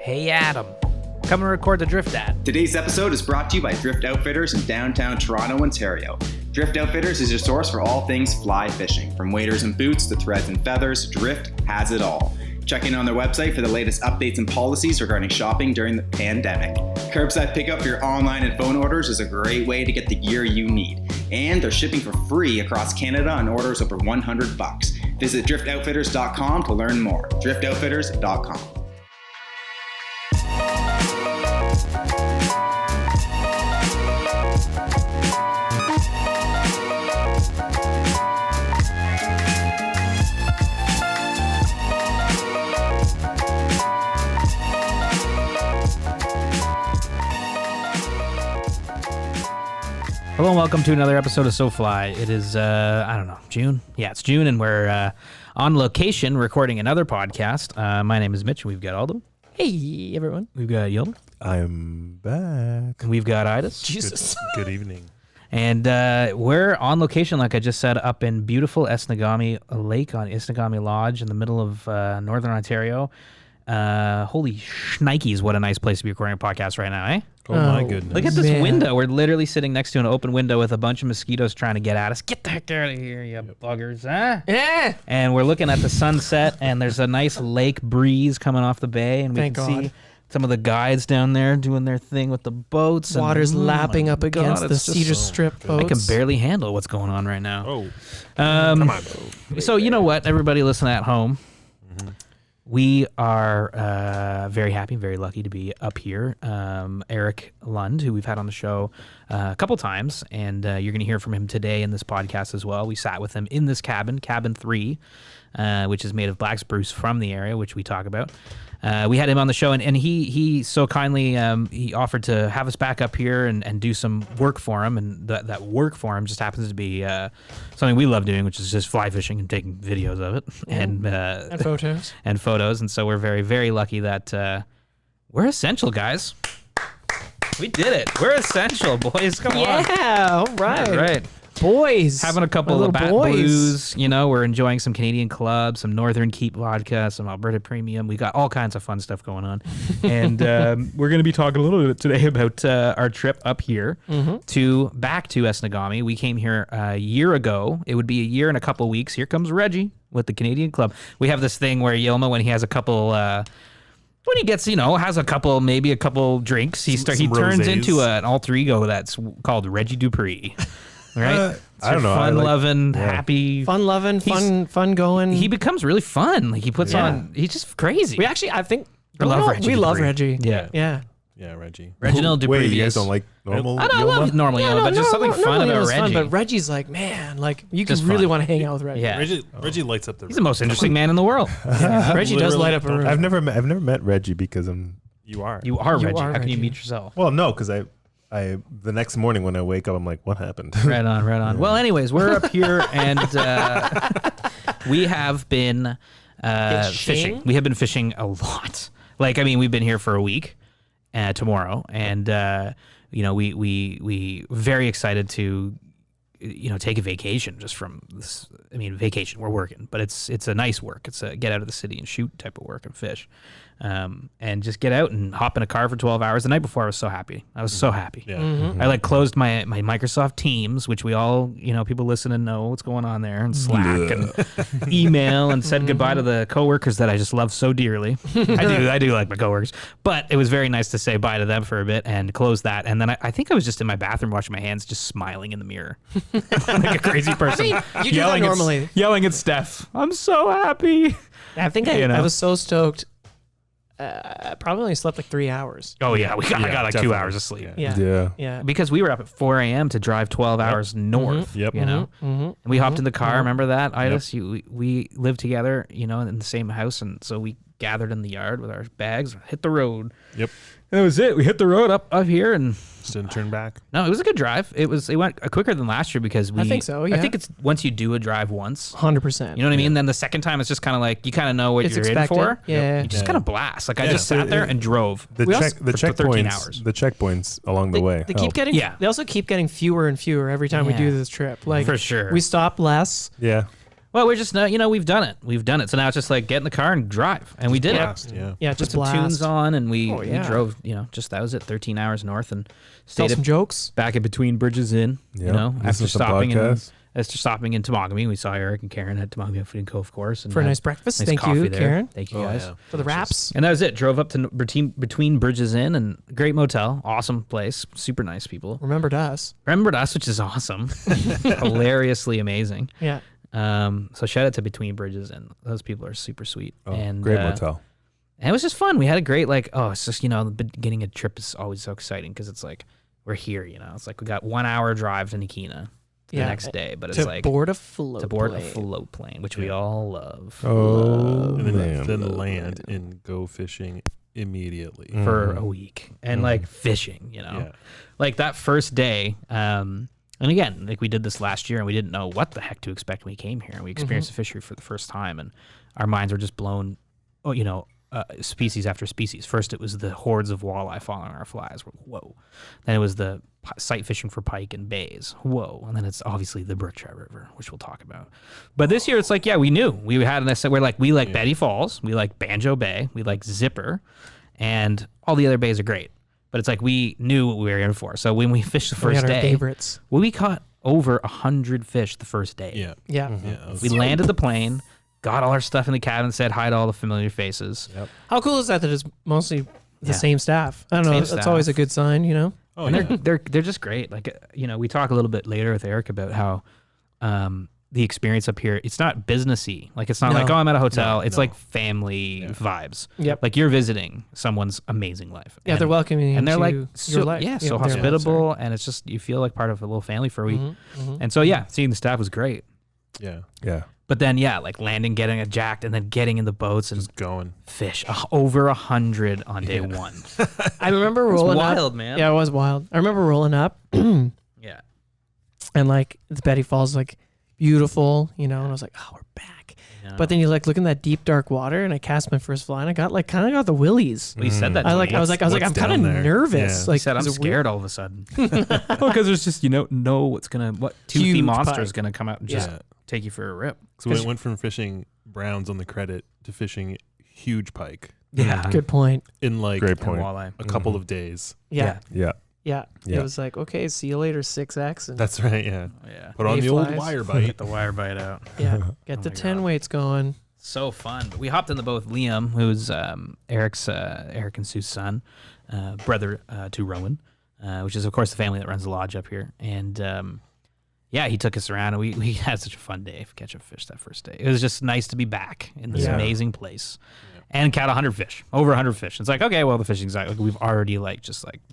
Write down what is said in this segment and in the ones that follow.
Hey Adam, come and record the Drift ad. Today's episode is brought to you by Drift Outfitters in downtown Toronto, Ontario. Drift Outfitters is your source for all things fly fishing. From waders and boots to threads and feathers, Drift has it all. Check in on their website for the latest updates and policies regarding shopping during the pandemic. Curbside pickup for your online and phone orders is a great way to get the gear you need. And they're shipping for free across Canada on orders over $100. Visit driftoutfitters.com to learn more. driftoutfitters.com. Hello and welcome to another episode of SoFly. It is, I don't know, June? Yeah, it's June and we're on location recording another podcast. My name is Mitch and we've got Aldo. Hey, everyone. We've got Yilma. I'm back. And we've got Idis. Jesus. Good evening. And we're on location, like I just said, up in beautiful Esnagami Lake on Esnagami Lodge in the middle of Northern Ontario. Holy shnikes, what a nice place to be recording a podcast right now, eh? Oh my goodness. Look at this window. We're literally sitting next to an open window with a bunch of mosquitoes trying to get at us. Get the heck out of here, you buggers, huh? Yeah. And we're looking at the sunset, and there's a nice lake breeze coming off the bay, and we Thank can God. see some of the guides down there doing their thing with the boats. Water's and, lapping up God, against the it's just Cedar so Strip good. boats. I can barely handle what's going on right now. Oh. Come on, bro. So you know what, everybody listening at home, we are very happy, very lucky to be up here. Eric Lund, who we've had on the show a couple times, and you're going to hear from him today in this podcast as well. We sat with him in this cabin 3, which is made of black spruce from the area, which we talk about. We had him on the show, and he so kindly he offered to have us back up here and do some work for him, and that work for him just happens to be something we love doing, which is just fly fishing and taking videos of it and photos. and photos. And so we're very, very lucky that we're essential, guys. We did it. We're essential, boys. Come on. Yeah, all right. All right. Boys. Having a couple My of little Bat boys. Blues, you know, we're enjoying some Canadian Club, some Northern Keep vodka, some Alberta Premium. We got all kinds of fun stuff going on. And we're going to be talking a little bit today about our trip up here back to Esnagami. We came here a year ago. It would be a year and a couple of weeks. Here comes Reggie with the Canadian Club. We have this thing where Yilma, when he has a couple... when he gets, has maybe a couple drinks, he turns rosés. into an alter ego that's called Reggie Dupree. Right? I don't know. Fun-loving, happy. Fun-loving, fun going. He becomes really fun. Like, he puts on... He's just crazy. we actually, I think... I love Reggie We love Dupree. Reggie. Yeah. Yeah. Yeah, Reggie. Reginald Dupree. Wait, you yes. guys don't like normal? I love normal Yeah, Yellow, but just something fun normally it about was Reggie. But Reggie's like, man, like, you Just can really fun. want to hang out with Reggie. Yeah. Reggie lights up the room. He's the most interesting man in the world. Reggie does light up a room. I've never met Reggie because You are You Reggie. are How can you Reggie. meet yourself? well, no, because I the next morning when I wake up, I'm like, what happened? Right on, right on. Well, anyways, we're up here and we have been fishing. We have been fishing a lot. Like, I mean, we've been here for a week tomorrow, and we very excited to take a vacation just from this. I mean, vacation, we're working, but it's a nice work. It's a get out of the city and shoot type of work and fish. And just get out and hop in a car for 12 hours. The night before, I was so happy. I was so happy. Yeah. I closed my Microsoft Teams, which we all, people listen and know what's going on there, and Slack and email, and said goodbye to the coworkers that I just love so dearly. I do like my coworkers, but it was very nice to say bye to them for a bit and close that. And then I think I was just in my bathroom washing my hands, just smiling in the mirror like a crazy person. You do that normally. Yelling at Steph. I'm so happy. I think I was so stoked. I probably only slept like 3 hours. Oh yeah, I got like definitely. 2 hours of sleep. Yeah. Because we were up at 4 a.m. to drive 12 hours north. Yep. And we hopped in the car. Remember that, Idis? We lived together, in the same house, and so we gathered in the yard with our bags, hit the road. Yep. And that was it. We hit the road up here, and Just didn't turn back. no, it was a good drive. It went quicker than last year because I think so, yeah. I think it's once you do a drive once. 100%. You know what I mean? Then the second time, it's just kind of like you kind of know what It's you're expected. in for. Yeah. You just Yeah. kind of blast. Like I Yeah. just sat there and drove. The We also- for 13 checkpoints. hours. The checkpoints along the way. They help. keep getting. Yeah. They also keep getting fewer and fewer every time we Yeah. do this trip. Like For sure. we stop less. Yeah. Well, we're just we've done it. We've done it. So now it's just like get in the car and drive, and we did Blast, it. yeah. Yeah, Put just some blast. tunes on, and we yeah. drove. Just that was it. 13 hours north, and Tell stayed some jokes. back in between Bridges Inn. Yep. After Listen to some stopping in podcasts. Temagami, we saw Eric and Karen at Temagami Food & Co. of course, and For a had nice breakfast. nice Thank coffee you, there. Karen. Thank you Oh, guys. yeah. For the wraps. And that was it. Drove up to between Bridges Inn, and great motel, awesome place, super nice people. Remembered us. Remembered us, which is awesome, hilariously amazing. Yeah. So shout out to Between Bridges Inn. Those people are super sweet. Oh, and great motel. And it was just fun. We had a great it's just the beginning of a trip is always so exciting because it's like we're here. It's like we got 1 hour drive to Nikina the next day, but it's To like board a float to board plane. a float plane, which we all love. Oh, And man. then land and go fishing immediately. For a week and like fishing, Yeah. like that first day. And again, like we did this last year and we didn't know what the heck to expect when we came here and we experienced the fishery for the first time and our minds were just blown, species after species. First, it was the hordes of walleye following our flies. Whoa. Then it was the sight fishing for pike and bays. Whoa. And then it's obviously the brook trout river, which we'll talk about. But this year, it's like, we knew. We had we like Betty Falls. We like Banjo Bay. We like Zipper. And all the other bays are great. But it's like we knew what we were in for. So when we fished the We first had our day, favorites. we caught over 100 fish the first day. Yeah. Yeah. Yeah. We landed the plane, got all our stuff in the cabin, said hi to all the familiar faces. Yep. How cool is that it's mostly the Yeah. same staff? I don't know. Same That's staff. always a good sign, Oh, And yeah. they're just great. Like, we talk a little bit later with Eric about how the experience up here, it's not businessy. Like, it's not No. like, I'm at a hotel. It's no. like family vibes. Yep. Like, you're visiting someone's amazing life. Yeah, they're welcoming you and they're into like your so, life. yeah, Yeah, so their life, hospitable, and it's just you feel like part of a little family for a week. Mhm. And so seeing the staff was great. Yeah. Yeah. But then like landing, getting it jacked, and then getting in the boats and Just going. fish over 100 on day one. I remember rolling wild, up. man. Yeah, it was wild. I remember rolling up and Yeah. like the Betty Falls like beautiful, and I was like, oh, we're back. But then you look in that deep dark water, and I cast my first fly, and I got kind of got the willies. Well, you said that. I to was me. like, what's I'm kind down of there? nervous. Yeah. Like, He said, I'm is it weird? scared all of a sudden. Because there's just, what toothy Huge monster is pike. going to come out and just Yeah. take you for a rip. So we went from fishing browns on the credit to fishing huge pike Yeah. Good point. in like Great And point. walleye. a couple of days. Yeah. Yeah. Yeah. Yeah. It was like, okay, see you later, 6X. And That's right. Yeah. Yeah. Put on the old Mayflies. wire Get bite. the wire bite out. yeah, get the my 10 God. weights going. So fun. But we hopped in the boat with Liam, who's Eric and Sue's son, brother to Rowan, which is, of course, the family that runs the lodge up here. And he took us around, and we had such a fun day catching fish that first day. It was just nice to be back in this Yeah. amazing place and caught 100 fish, over 100 fish. It's like, okay, well, the fishing's like we've already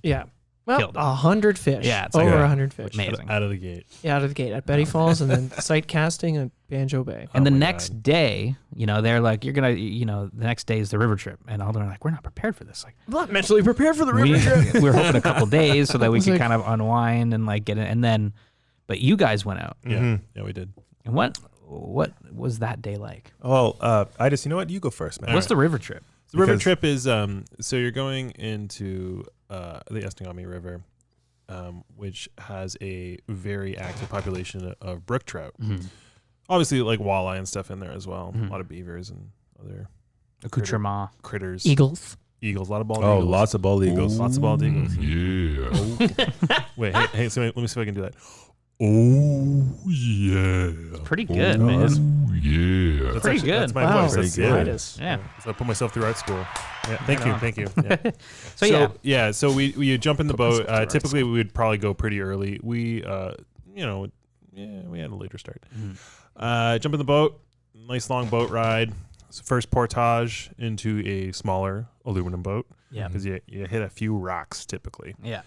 Yeah. Well, Killed it. 100 fish. Yeah, it's like over a- 100 fish. amazing. Out of the gate. Yeah, out of the gate at Betty Falls, and then sight casting at Banjo Bay. And the my next day, they're like, you're going to, the next day is the river trip. And all they're like, we're not prepared for this. Like, I'm not mentally prepared for the we river trip. were hoping a couple days so that we It's could like- kind of unwind and like get it. And then, but you guys went out. Yeah. Mhm. Yeah, we did. And what was that day like? Well, I just, you know what? You go first, man. What's the river trip? The river Because- trip is so you're going into the Esnagami River, which has a very active population of brook trout. Obviously, like walleye and stuff in there as well. A lot of beavers and other Accoutrement. critters. Eagles. Eagles, a lot of bald Oh, eagles. lots of bald eagles. Lots of bald eagles. Yeah. Wait, hey, so let me see if I can do that. Oh yeah. Pretty good, Oh, man. that's- That's Pretty good. That's my Wow. voice. Pretty That's good. Titus. Yeah. So I put myself through art school. Yeah, thank you. Yeah. So, So we jump in the Put boat. myself through art Typically, we would probably go pretty early. We we had a later start. Jump in the boat. Nice long boat ride. So first portage into a smaller aluminum boat Yeah. because you hit a few rocks typically. Yeah.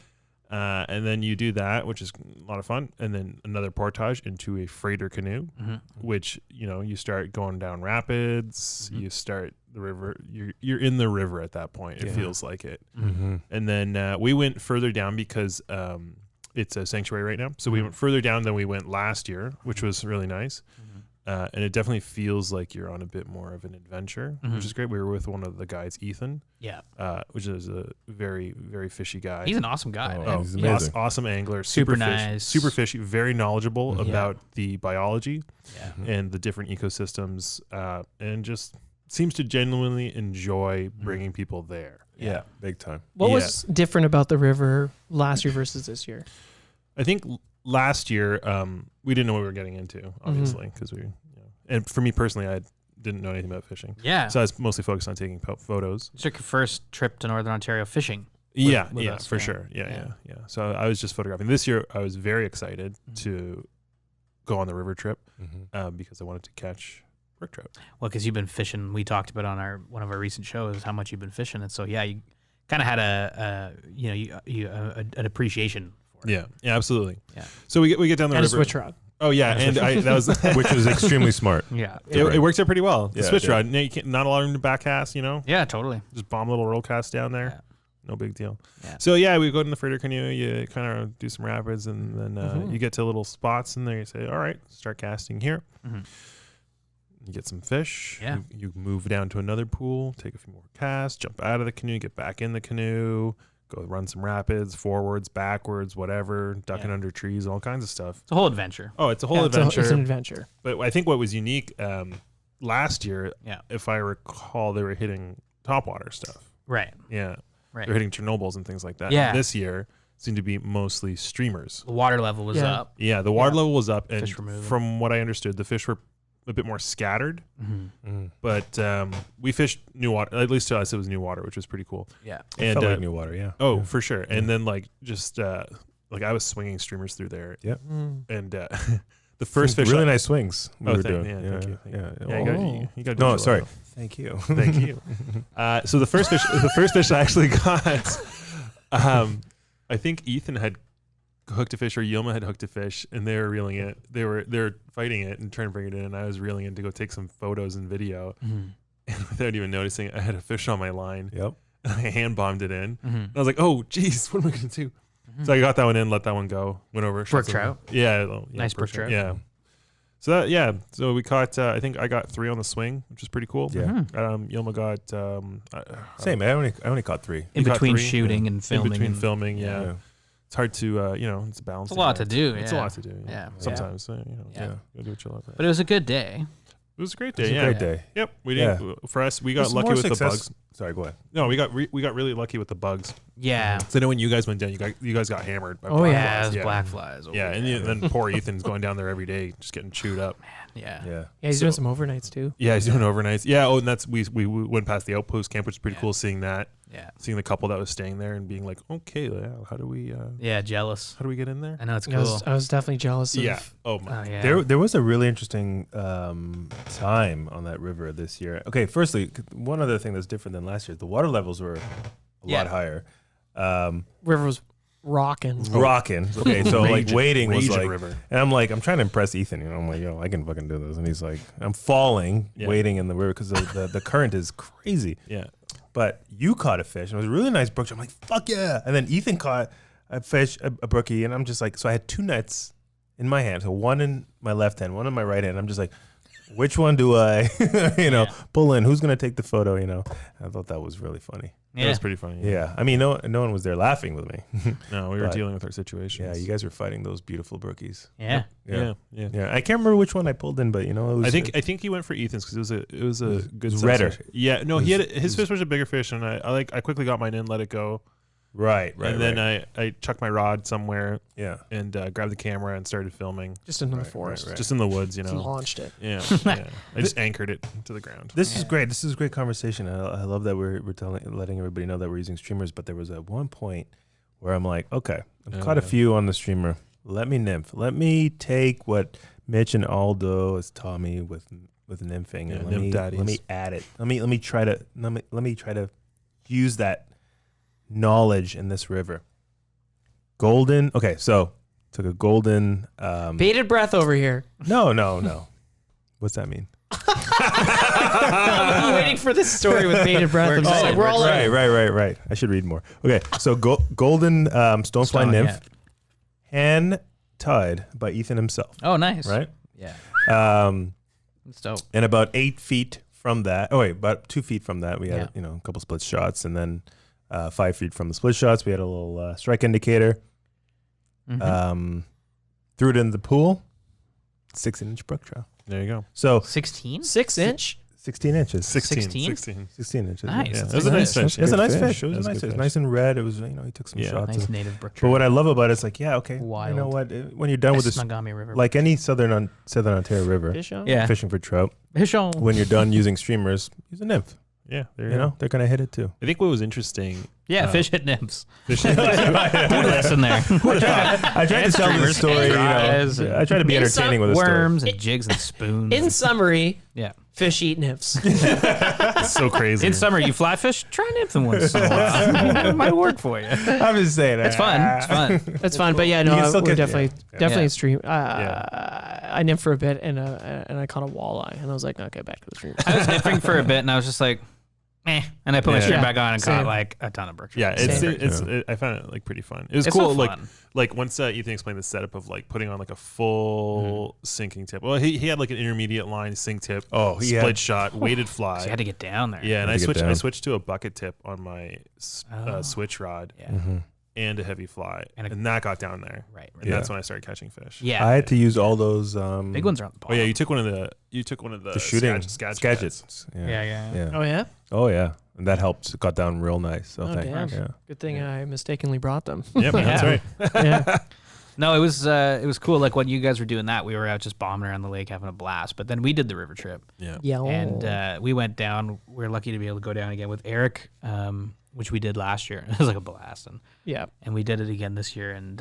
And then you do that, which is a lot of fun. And then another portage into a freighter canoe, which, you start going down rapids. You start the river. You're in the river at that point. It Yeah. feels like it. Mm-hmm. And then we went further down because it's a sanctuary right now. So we went further down than we went last year, which was really nice. And it definitely feels like you're on a bit more of an adventure, Mm-hmm. which is great. We were with one of the guides, Ethan, Yeah. which is a very, very fishy guy. He's an awesome guy. Oh, man. he's amazing. Awesome angler, Super fish, nice. super fishy, very knowledgeable Yeah. about the biology Yeah. and the different ecosystems, and just seems to genuinely enjoy Mm-hmm. bringing people there. Yeah, big time. What Yeah. was different about the river last year versus this year? I think last year we didn't know what we were getting into, obviously, because and for me personally, I didn't know anything about fishing, Yeah. so I was mostly focused on taking photos. You took your first trip to Northern Ontario fishing. Yeah, with yeah, us, for yeah. sure. Yeah. Yeah. So I was just photographing. This year, I was very excited to go on the river trip because I wanted to catch brook trout. Well, because you've been fishing. We talked about on one of our recent shows how much you've been fishing, and so yeah, you kind of had an appreciation for it. Yeah, absolutely. Yeah. So we get down the And a river. switch rod. Oh yeah, and that was Which was extremely smart. Yeah. it works out pretty well. The Yeah, switch it did. rod, you can't, not allowing to back cast, Yeah, totally. just bomb a little roll cast down there. Yeah. No big deal. Yeah. So yeah, we go in the freighter canoe. You kind of do some rapids, and then you get to little spots in there. You say, "All right, start casting here." Mhm. You get some fish. Yeah. You move down to another pool, take a few more casts, jump out of the canoe, get back in the canoe, go run some rapids, forwards, backwards, whatever, ducking Yeah. under trees, all kinds of stuff. It's a whole adventure. Oh, it's a whole Yeah, adventure. It's an adventure. But I think what was unique last year, Yeah. if I recall, they were hitting topwater stuff. Right. Yeah. Right. They're hitting Chernobyls and things like that. Yeah. This year seemed to be mostly streamers. The water level was Yeah. up. Yeah, the water level was up, and Fish were moving. from what I understood, the fish were a bit more scattered. Mm-hmm. But we fished new water. At least to us, it was new water, which was pretty cool. Yeah. It And felt like new water, yeah. oh, for sure. And then just like I was swinging streamers through there, Yeah. and the first fish. Really nice swings we Oh, were thank- doing. yeah, thank you, thank Yeah. Yeah, you got. No, sorry. Thank you. Thank you. So the first fish I actually got, I think Ethan had hooked a fish or Yilma had hooked a fish, and they were reeling it. They were fighting it and trying to bring it in, and I was reeling it to go take some photos and video. Mm-hmm. And without even noticing, I had a fish on my line. Yep. And I hand bombed it in. Mm-hmm. And I was like, "Oh, geez, what am I gonna do?" So I got that one in, let that one go, went over. shot Brook some- trout? Yeah, Nice brook trout. Yeah. So we caught. I think I got 3 on the swing, which is pretty cool. Yeah. Mm-hmm. Yilma got Same. I only caught 3. In You got between 3? shooting and filming. in between and- filming. Yeah. It's hard to it's a balance. It's a lot to do. It's a yeah. lot to do. Yeah. Sometimes Yeah. you gotta do what you love. But it was a good day. It was a great It day. was a Yeah. great day. Yep. We didn't. For us, we got There's lucky more with the success- bugs. Sorry, go ahead. No, we got really lucky with the bugs. Yeah. So I know when you guys went down, you guys got hammered. By Oh, black yeah. Yeah, flies. it was Yeah. black flies. Yeah, and then poor Ethan's going down there every day, just getting chewed up. Yeah. Yeah. Yeah, he's So- doing some overnights too. Yeah, he's doing overnights. Yeah. Oh, and that's we went past the outpost camp, which is pretty Yeah. cool. Seeing that, Yeah. seeing the couple that was staying there, and being like, okay, how do we Yeah. Jealous. get in there? I know it's I cool. was definitely jealous of Yeah. Oh my. Oh, yeah. There was a really interesting time on that river this year. Okay, firstly, one other thing that's different than last year, the water levels were a Yeah. lot higher. river was rocking. Rocking. Okay, so like waiting was Raging like, river. and I'm like, I'm trying to impress Ethan. You know, I'm like, I can fucking do this. And he's like, I'm falling, Yeah. waiting in the river because the current is crazy. Yeah. But you caught a fish, and it was a really nice brook. I'm like, fuck yeah. And then Ethan caught a fish, a brookie, and I'm just like, so I had 2 nets in my hand. So one in my left hand, one in my right hand. I'm just like, which one do I, pull in? Who's going to take the photo, I thought that was really funny. That was pretty funny. Yeah. I mean, no one was there laughing with me. No, we were But- dealing with our situation. Yeah, you guys were fighting those beautiful brookies. Yeah. Yeah. Yeah. I can't remember which one I pulled in, but it was. I think he went for Ethan's because it was a good was redder. size fish. Yeah, no, It was- his fish was a bigger fish, and I quickly got mine in, let it go, right. and then I chucked my rod somewhere yeah. and grabbed the camera and started filming, Just into the Right, forest. right. just in the woods, Just launched it. Yeah, yeah. I just anchored it to the ground. This is great. This is a great conversation. I love that we're letting everybody know that we're using streamers. But there was at one point where I'm like, okay, I've caught a yeah. few on the streamer. Let me nymph. Let me take what Mitch and Aldo has taught me with nymphing, Yeah, and nymph let me daddies. add it. Let me try to use that knowledge in this river. Golden. Okay, so took a golden. Bated breath over here. No. What's that mean? I'm waiting for this story with bated breath. I'm just like, we're all in. Right. I should read more. Okay, so golden stonefly Stone, nymph, hand tied by Ethan himself. Oh, nice. Right. Yeah. It's dope. And about 8 feet from that, about 2 feet from that, we had a couple split shots, and then 5 feet from the split shots, we had a little strike indicator. Threw it in the pool. 6-inch brook trout. There you go. So 16? 6-inch. 16 inches. 16 inches. Nice. Yeah. It was a nice fish. It was a nice Good fish. It was a nice fish. Nice and red. It was, he took some shots. Nice native brook But trout. what I love about it is like, okay, Wild. you know what? When you're done with this, Esnagami River. like any Southern Ontario river, Fish on? yeah. fishing for trout, Fish on. when you're done using streamers, use a nymph. Yeah, there You know, they're going to hit it too. I think what was interesting. Yeah, fish hit nymphs. Fish. Put this in there. I tried to tell this story, Fries and I tried to be In entertaining with a story. Worms and jigs and spoons. In summary, yeah. fish eat nymphs. It's so crazy. In summer, you fly fish, try nymphing once in a while. It might work for you. I'm just saying. It's fun. It's fun. That's fun, but yeah, You can no, still we're catch- definitely Yeah. stream. I nymphed for a bit, and I caught a walleye, and I was like, okay, back to the stream. I was nymphing for a bit, and I was just like, and I put my Yeah. string Yeah. back on and Same. caught like a ton of brook trout. Yeah, it's Same. I found it like pretty fun. It was It's cool. so fun. Like once Ethan explained the setup of like putting on like a full sinking tip. Well, he had like an intermediate line sink tip. Oh, he split had- shot, weighted fly. So you had to get down there. Yeah, and Had I to get switched. I down. switched to a bucket tip on my Oh. switch rod Yeah. and a heavy fly, And and, a- that got down there. Right. And that's when I started catching fish. Yeah. I had to use all those Big ones are on the Oh bottom. yeah, you took one of the the shooting skagits. Yeah. Oh yeah. Oh yeah, and that helped. It got down real nice. So Oh, thank damn. you. Yeah. Good thing I mistakenly brought them. Yep, that's Yeah. right. Yeah. No, it was cool. Like when you guys were doing that, we were out just bombing around the lake having a blast. But then we did the river trip, Yeah. Yeah. and we went down. We are lucky to be able to go down again with Eric, which we did last year. It was like a blast, yeah. and we did it again this year. And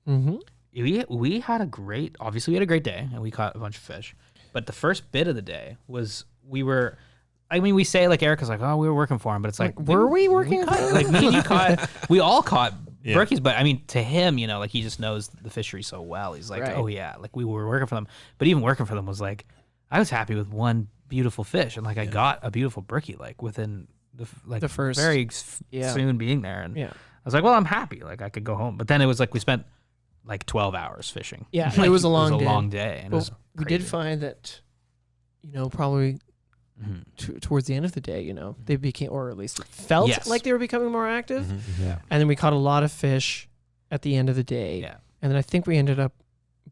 Mm-hmm. we had a great day, and we caught a bunch of fish. But the first bit of the day was we say like Eric was like, oh, we were working for him, but it's like, Were we working? like me and you caught, we all caught Yeah. brookies, but I mean, to him, like he just knows the fishery so well. He's like, Right. oh yeah, like we were working for them, but even working for them was like, I was happy with one beautiful fish, and like I got a beautiful brookie like within the first- very yeah. soon being there, and Yeah. I was like, well, I'm happy, like I could go home. But then it was like we spent like 12 hours fishing. Yeah, Like, it was a long day. long day, and it Well, was we did crazy. find that, probably Mhm. towards the end of the day, they became, or at least it felt Yes. like they were becoming more active. Yeah. And then we caught a lot of fish at the end of the day. Yeah, And then I think we ended up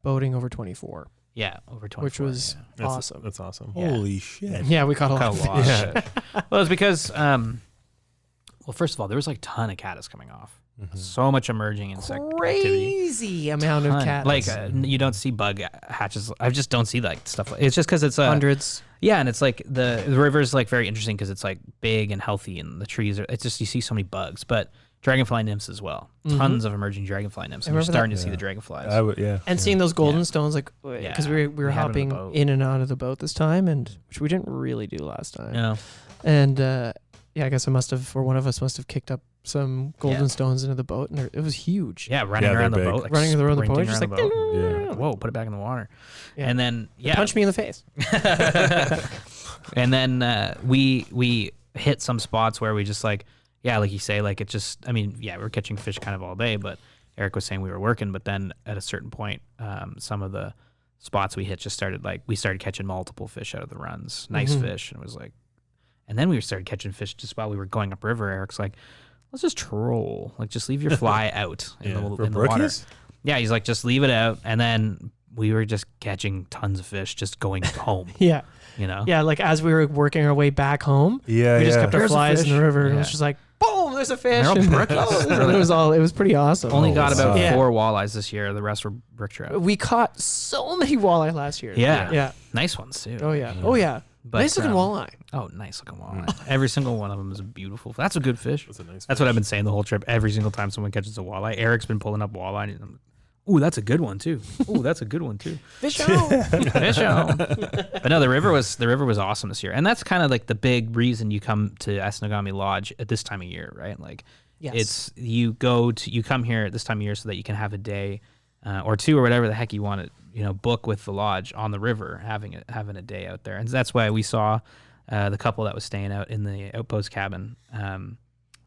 boating over 24, yeah, over 24, which was yeah. awesome. That's awesome. Yeah. Holy shit. Yeah, we caught a lot Caught of a lot. fish. Yeah. Well, it's because, well, first of all, there was like a ton of caddis coming off. So much emerging insect activity. Crazy amount of Ton. cats. Like you don't see bug hatches. I just don't see like stuff. It's just because it's hundreds. Yeah, and it's like the river is like very interesting because it's like big and healthy, and the trees are. It's just you see so many bugs, but dragonfly nymphs as well. Tons of emerging dragonfly nymphs. And you're remember starting that. to see the dragonflies. I would. Yeah. And seeing those golden stones, like, because we were We had 'em in the hopping boat. in and out of the boat this time, and which we didn't really do last time. No. And I guess I must have, or one of us must have kicked up some golden Yeah. stones into the boat, and it was huge. Yeah, running Yeah, around the they're big. boat, like Running around the boat, sprinting just around like, the boat. Yeah. Whoa, put it back in the water. Yeah. And then Punch me in the face. And then we hit some spots where we just like you say, like it just, I mean, yeah, we were catching fish kind of all day, but Eric was saying we were working, but then at a certain point, some of the spots we hit just started we started catching multiple fish out of the runs, nice fish, and it was like, and then we started catching fish just while we were going upriver. Eric's like, let's just troll, like just leave your fly out in the For water. brookies? Yeah, he's like, just leave it out, and then we were just catching tons of fish, just going home. Yeah. Yeah, Like as we were working our way back home, Yeah. we just kept our There's a flies in fish. the river, and it was Yeah. just like, boom, there's a fish. They're all And brookies. it was pretty awesome. Only got about Yeah. 4 walleyes this year. The rest were brook trout. We caught so many walleye last year. Yeah. Yeah. Nice ones too. Oh yeah. Oh yeah. But, Nice looking walleye. Oh, nice looking walleye. Every single one of them is a beautiful. That's a good fish. That's a nice. That's what I've been saying the whole trip. Every single time someone catches a walleye, Eric's been pulling up walleye. And ooh, that's a good one too. Ooh, that's a good one too. Fish on. Fish on. But no, the river was awesome this year, and that's kind of like the big reason you come to Esnagami Lodge at this time of year, right? Like, Yes. it's you come here at this time of year so that you can have a day or two or whatever the heck you want to book with the lodge on the river, having a day out there, and that's why we saw the couple that was staying out in the outpost cabin, and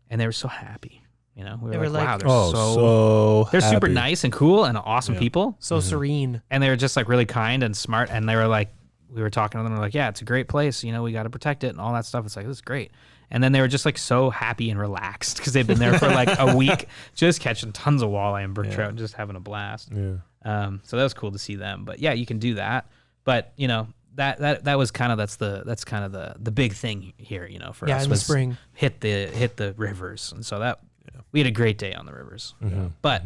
they were so happy. We were like, wow, they're they're super happy. nice and cool and awesome people. So serene. And they were just like really kind and smart. And they were like, we were talking to them. They're like, yeah, it's a great place. We got to protect it and all that stuff. It's like, this is great. And then they were just like so happy and relaxed because they've been there for like a week, just catching tons of walleye and brook trout and just having a blast. Yeah. So that was cool to see them. But yeah, you can do that. But that was kind of that's kind of the big thing here. For us in the was spring. hit the rivers, and so that we had a great day on the rivers. But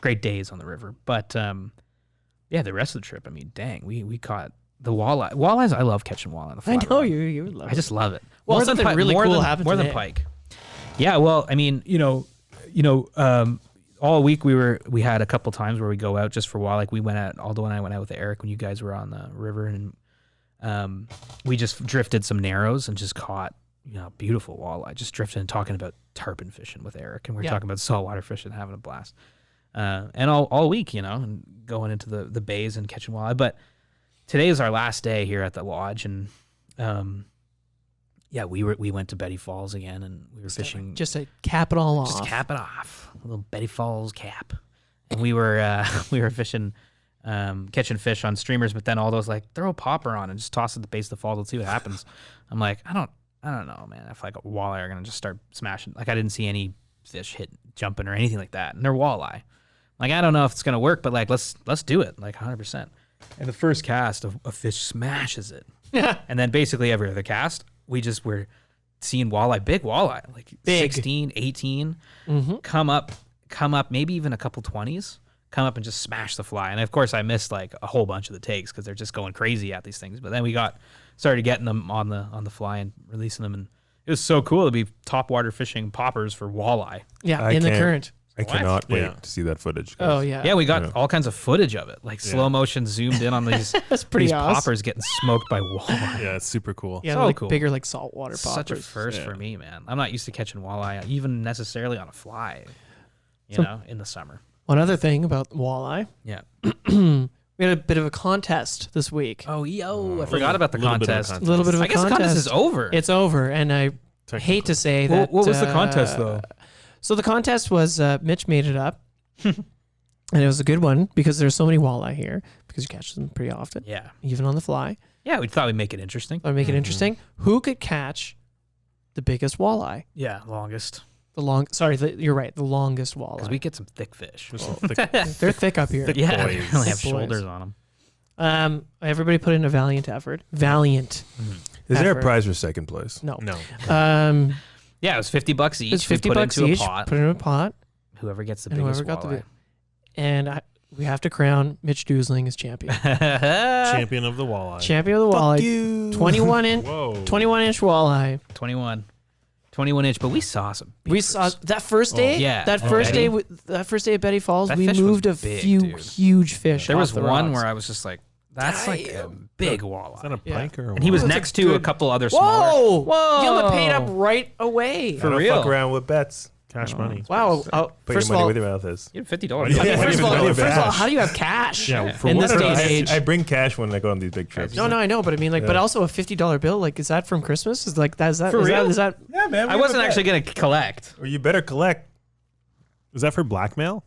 great days on the river. But the rest of the trip, I mean, dang, we caught the walleye. Walleyes, I love catching walleye on the fly I know rod. you would love it. I just love it. Well, More than something really more cool than, happened more than today. pike. Yeah, well, I mean, all week we had a couple times where we go out just for walleye. Like Aldo and I went out with Eric when you guys were on the river, and we just drifted some narrows and just caught beautiful walleye. Just drifted and talking about tarpon fishing with Eric, and we were talking about saltwater fishing, having a blast. And all week, and going into the bays and catching walleye. But today is our last day here at the lodge, and we went to Betty Falls again, and we were fishing. Just to cap it all off. Just cap it off, a little Betty Falls cap, and we were fishing, catching fish on streamers. But then all those like throw a popper on and just toss it at the base of the falls and see what happens. I'm like, I don't know, man. If like a walleye are gonna just start smashing, like I didn't see any fish jumping or anything like that, and they're walleye. Like I don't know if it's gonna work, but like let's do it, like 100%. And the first cast, a fish smashes it, and then basically every other cast, we just were seeing walleye, big walleye, like Big. 16, 18, come up, maybe even a couple 20s, come up and just smash the fly. And of course, I missed like a whole bunch of the takes because they're just going crazy at these things. But then we started getting them on the fly and releasing them, and it was so cool to be topwater fishing poppers for walleye. Yeah, I in the can't- current. I cannot wait Yeah. to see that footage. guys. Oh yeah. Yeah, we got all kinds of footage of it, like slow motion zoomed in on these That's pretty these awesome. poppers getting smoked by walleye. Yeah, it's super cool. Yeah, So like cool. bigger like saltwater poppers. Such a first Yeah. for me, man. I'm not used to catching walleye, even necessarily on a fly, in the summer. One other thing about walleye, Yeah. we had a bit of a contest this week. Oh, I forgot about the Little bit of a contest. contest. A little bit of a I guess the contest. contest is over. It's over, and I hate to say that. what was the contest, though? So the contest was Mitch made it up, and it was a good one because there's so many walleye here because you catch them pretty often, Yeah. even on the fly. Yeah, we thought we'd make it interesting. I'll make it interesting. Who could catch the biggest walleye? Yeah, longest. You're right, the longest walleye. Because we get some thick fish. There's some thick, They're thick up here. thick Yeah, they boys. really have Thick boys. shoulders on them. Everybody put in a valiant effort. Valiant. Is there a effort. prize for second place? No. No. Yeah, it was $50 each. It's We $50 put into each. a pot. Put it in a pot, Whoever gets the and biggest whoever got walleye. and we have to crown Mitch Doosling as champion. Champion of the walleye. Champion of the walleye. you. 21 inch. Whoa. 21-inch walleye. 21 inch, but we saw some big We saw that first day. yeah. That Oh, first Betty? day. That first day at Betty Falls, That we fish was moved a big, few dude. huge fish. There off was the one rocks. where I was just like, that's like a big walleye. Is that a Yeah. pike or a And he was That's a next to a good- couple other smaller. Whoa! Whoa! Yuma paid up right away. For I don't real. fuck around with bets. cash money? Wow. Put First your of money all, where your mouth is. You had $50. Yeah. I mean, Yeah. first of all, how do you have cash? Yeah, for in what this I day don't and know, age? I bring cash when I go on these big trips. No, I know, but I mean, like, but Yeah. also a $50 bill. Like, is that from Christmas? Is like that? Is that For is real? That, is that? Yeah, man. I wasn't actually going to collect. Or you better collect. Is that for blackmail?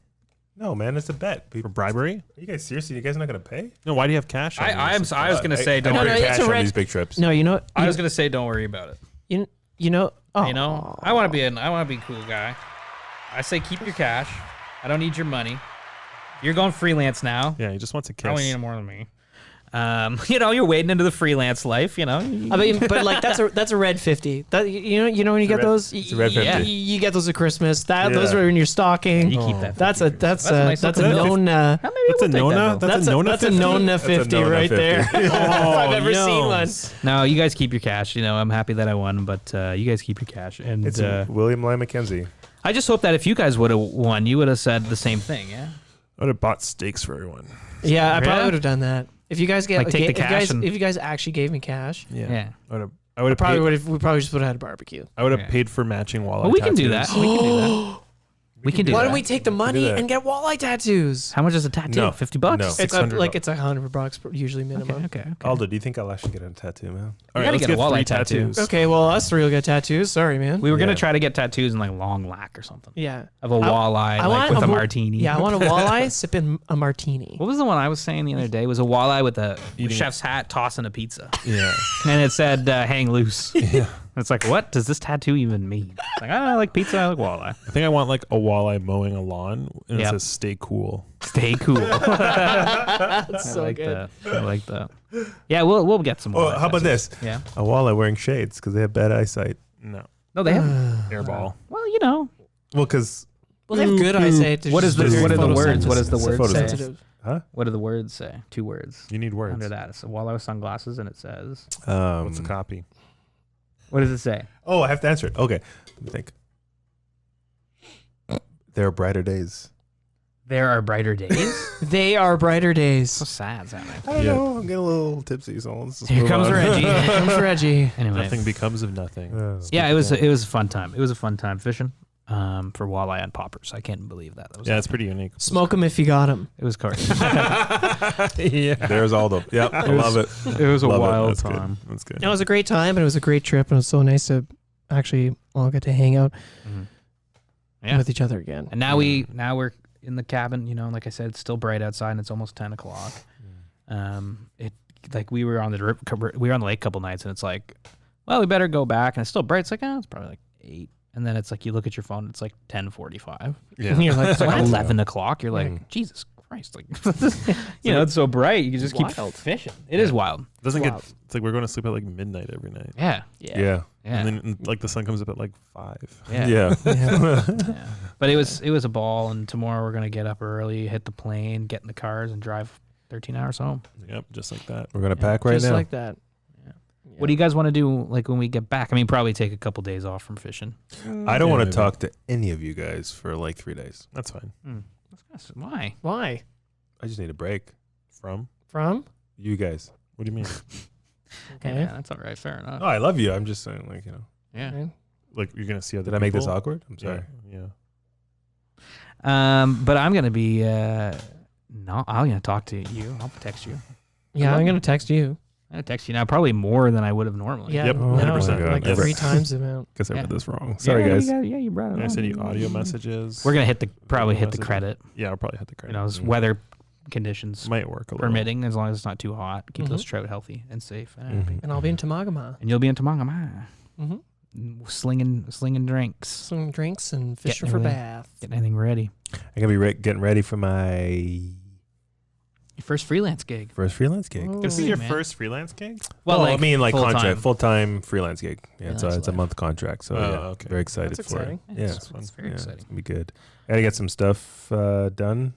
No, man, it's a bet. For bribery? Are you guys seriously? You guys not gonna pay? No, why do you have cash on I these? was going to say, don't I No, worry. no, bring it's cash a on red- these big trips. No, you know. I was going to say, don't worry about it. You know. Oh, You know, I want to be a cool guy. I say keep your cash. I don't need your money. You're going freelance now. Yeah, he just wants a kiss. Probably need more than me. You're wading into the freelance life. You know. I mean, but like that's a red 50. That you know when you get red- those, it's a red Yeah. 50. you get those at Christmas. Those Yeah. are in your stocking. You keep that. That's a that's a a nice that's a little known That's a Nona? That's a Nona that's a 50? Nona That's a 50 Nona right 50. there. if I've ever seen one. No, you guys keep your cash. I'm happy that I won, but you guys keep your cash. And It's William Lyon Mackenzie. I just hope that if you guys would have won, you would have said the same thing. Yeah. I would have bought steaks for everyone. Yeah, I probably Yeah? would have done that. If you guys Like, take the cash and- if you guys actually gave me cash, Yeah. I would have probably paid, would have. We probably just would have had a barbecue. I would have Yeah. paid for matching walleye Well, we can do that. tattoos. We can do that. We can do Why that. don't we take the money and get walleye tattoos? How much is a tattoo? No. $50? No. It's $600. $100 usually minimum. Okay. Aldo, do you think I'll actually get a tattoo, man? All You right, gotta let's get a get walleye 3 tattoo. tattoos. Okay, well, us three will get tattoos. Sorry, man. We were gonna Yeah. try to get tattoos in like Long Lac or something yeah. of a walleye like with a martini. Yeah, I want a walleye sipping a martini. What was the one I was saying the other day? It was a walleye with a Eating- chef's hat tossing a pizza, Yeah. and it said "hang loose." Yeah. It's like, what does this tattoo even mean? It's like, I like pizza, I like walleye. I think I want like a walleye mowing a lawn, and it Yep. says "Stay cool." Stay cool. That's so I like good. that. I like that. Yeah, we'll get some. Oh, walleye how about tattoos. this? Yeah. A walleye wearing shades because they have bad eyesight. No, No, they have. airball. Well, you know. Well, because Well, they have good eyesight. They're What is just the very what are the words? What does the It's word say? photosensitive. What do the words say? 2 words. You need words. Under that, it's a walleye with sunglasses, and it says, What's the copy? what does it say? Oh, I have to answer it. Okay. Let me think. There are brighter days. There are brighter days. They are brighter So days. sad, Sammy. I don't Yeah. know. I'm getting a little tipsy, so let's just Here move comes on. Reggie. Here comes Reggie. Anyway, Nothing becomes of nothing. yeah, it was a fun time. It was a fun time fishing for walleye and poppers. I can't believe that. That was Yeah, it's pretty unique. Smoke them if you got them. It was crazy. Yeah. There's Aldo. Yep, I love it. It was a Love it. wild That's good. time. That's good. It was a great time, and it was a great trip, and it was so nice to actually all get to hang out Yeah. with each other again. And now we're in the cabin. You know, like I said, it's still bright outside, and it's almost 10 o'clock. It like we were on the lake a couple nights, and it's like, well, we better go back, and it's still bright. It's like, it's probably like 8. And then it's like you look at your phone, it's like 10:45. Yeah. And you're like, It's like what? 11 o'clock. You're like, Jesus Christ! Like, it's so bright. You can just keep wild. fishing. It is wild. It doesn't Wow. get. It's like we're going to sleep at like midnight every night. Yeah. Yeah. And then like the sun comes up at like 5. Yeah. Yeah. Yeah. Yeah. But it was a ball, and tomorrow we're gonna get up early, hit the plane, get in the cars, and drive 13 hours home. Yep, just like that. We're going to pack right Just now. like that. What do you guys want to do like when we get back? I mean, probably take a couple days off from fishing. I don't Yeah, want to maybe. talk to any of you guys for like 3 days. That's fine. Why? Why? I just need a break. From? From? You guys. What do you mean? Okay. Yeah, that's all right. Fair enough. Oh, I love you. I'm just saying, Yeah. Okay. Like you're going to see other Did I make this people? awkward? I'm sorry. Yeah. But I'm gonna be no. I'm gonna talk to you. I'll text you. Yeah, I'm gonna text you. I'm gonna text you now, probably more than I would have normally. Yeah, Yep, no, 100%. like Yes. 3 times the amount. Guess I Yeah. read this wrong. Sorry, guys. Yeah, you brought it And I up. send you audio messages. We're gonna probably hit the messages. credit. Yeah, I'll probably hit the You credit. know, as weather conditions Might work a little. permitting, as long as it's not too hot. Keep those Mhm. trout healthy and safe and happy. And I'll be in Tamagama. And you'll be in Tamagama, Mm-hmm. slinging drinks, Some drinks and fishing Getting for everything. bath. getting anything ready. I'm going to be getting ready for my Your first freelance gig. first freelance gig. Oh. This is your Man. first freelance gig? Well, I mean, like full-time. contract, full-time freelance gig. Yeah, Freelance it's a life. month contract. So, Oh, yeah, okay. very excited That's for exciting. it. Yeah, It's very yeah, exciting. It's gonna be good. I gotta get some stuff done.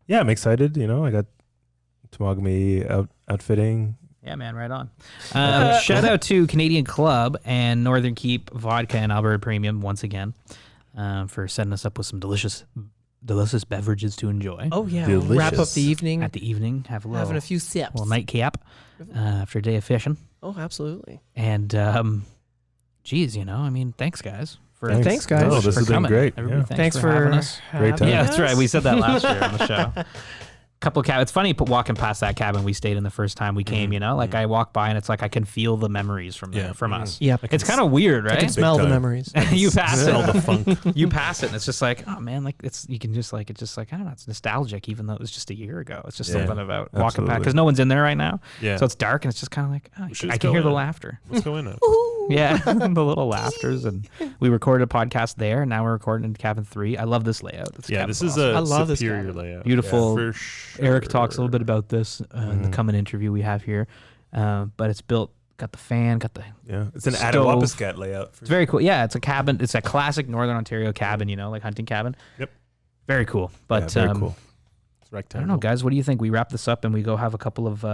Yeah, I'm excited. You know, I got Esnagami outfitting. Yeah, man, right on. Shout out to Canadian Club and Northern Keep Vodka and Alberta Premium once again for setting us up with some delicious beverages to enjoy. Oh yeah, we'll wrap up Delicious. the evening At the evening, have a having a few sips. little nightcap after a day of fishing. Oh, absolutely. And, geez, you know, I mean, thanks, guys. Thanks, guys. No, this for has been coming. great. Everybody, Yeah. Thanks for having us. Great time. Yeah, us. that's right. We said that last year on the show. Couple cabins. It's funny walking past that cabin we stayed in the first time we came. You know, like I walk by and it's like I can feel the memories from there, from us. Yep. It's kind of weird, I can right? smell the time. memories. You pass Smell it, the funk. you pass it, and it's just like, oh man, like you can just like, it's just like, I don't know, it's nostalgic, even though it was just a year ago. It's just Yeah, something about walking absolutely. past because no one's in there right now, Yeah. so it's dark and it's just kind of like, oh, should I just can go hear the in. laughter. Let's go in it. Yeah, the little laughters, and we recorded a podcast there. And now we're recording in cabin 3. I love this layout. Yeah, this is awesome. a I love this superior cabin. layout. Beautiful. For sure. Eric talks a little bit about this in the coming interview we have here, but it's built. Got the fan. Got the. Yeah, it's an Stove. Attawapiskat layout. It's very cool. Yeah, it's a cabin. It's a classic Northern Ontario cabin. You know, like hunting cabin. Yep. Very cool. But very cool. It's I rectangle. don't know, guys. What do you think? We wrap this up and we go have a couple of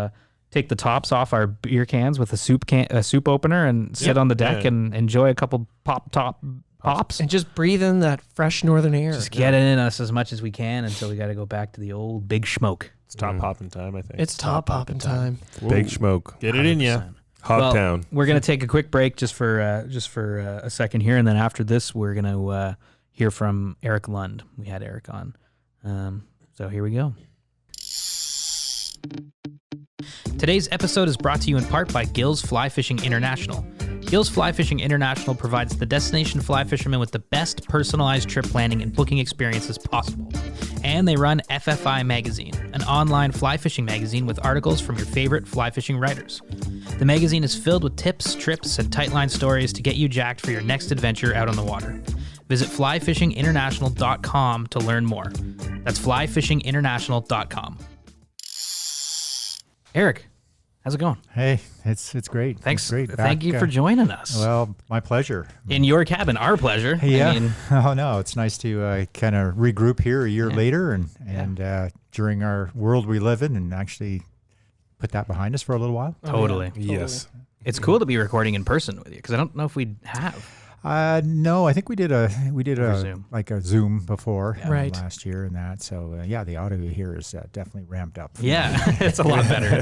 take the tops off our beer cans with a soup opener and sit Yep. on the deck Yeah. and enjoy a couple pops. And just breathe in that fresh northern air. Just get it in us as much as we can until we got to go back to the old big smoke. It's top popping time, I think. It's top popping time. Big smoke. Get it in ya. 100%. Hogtown. We're gonna take a quick break just for a second here, and then after this, we're gonna hear from Eric Lund. We had Eric on. So here we go. Today's episode is brought to you in part by Gill's Fly Fishing International. Gill's Fly Fishing International provides the destination fly fishermen with the best personalized trip planning and booking experiences possible. And they run FFI Magazine, an online fly fishing magazine with articles from your favorite fly fishing writers. The magazine is filled with tips, trips, and tightline stories to get you jacked for your next adventure out on the water. Visit flyfishinginternational.com to learn more. That's flyfishinginternational.com. Eric, how's it going? Hey, it's great. Thanks. It's great. Thank you for joining us. Well, my pleasure. In your cabin, our pleasure. Yeah. I mean, Oh no, it's nice to kind of regroup here a year later and during our world we live in, and actually put that behind us for a little while. totally. Yes. It's cool to be recording in person with you because I don't know if we have. No, I think we did a Zoom. like a Zoom before Right. last year and that. So the audio here is definitely ramped up. Yeah, it's a lot better.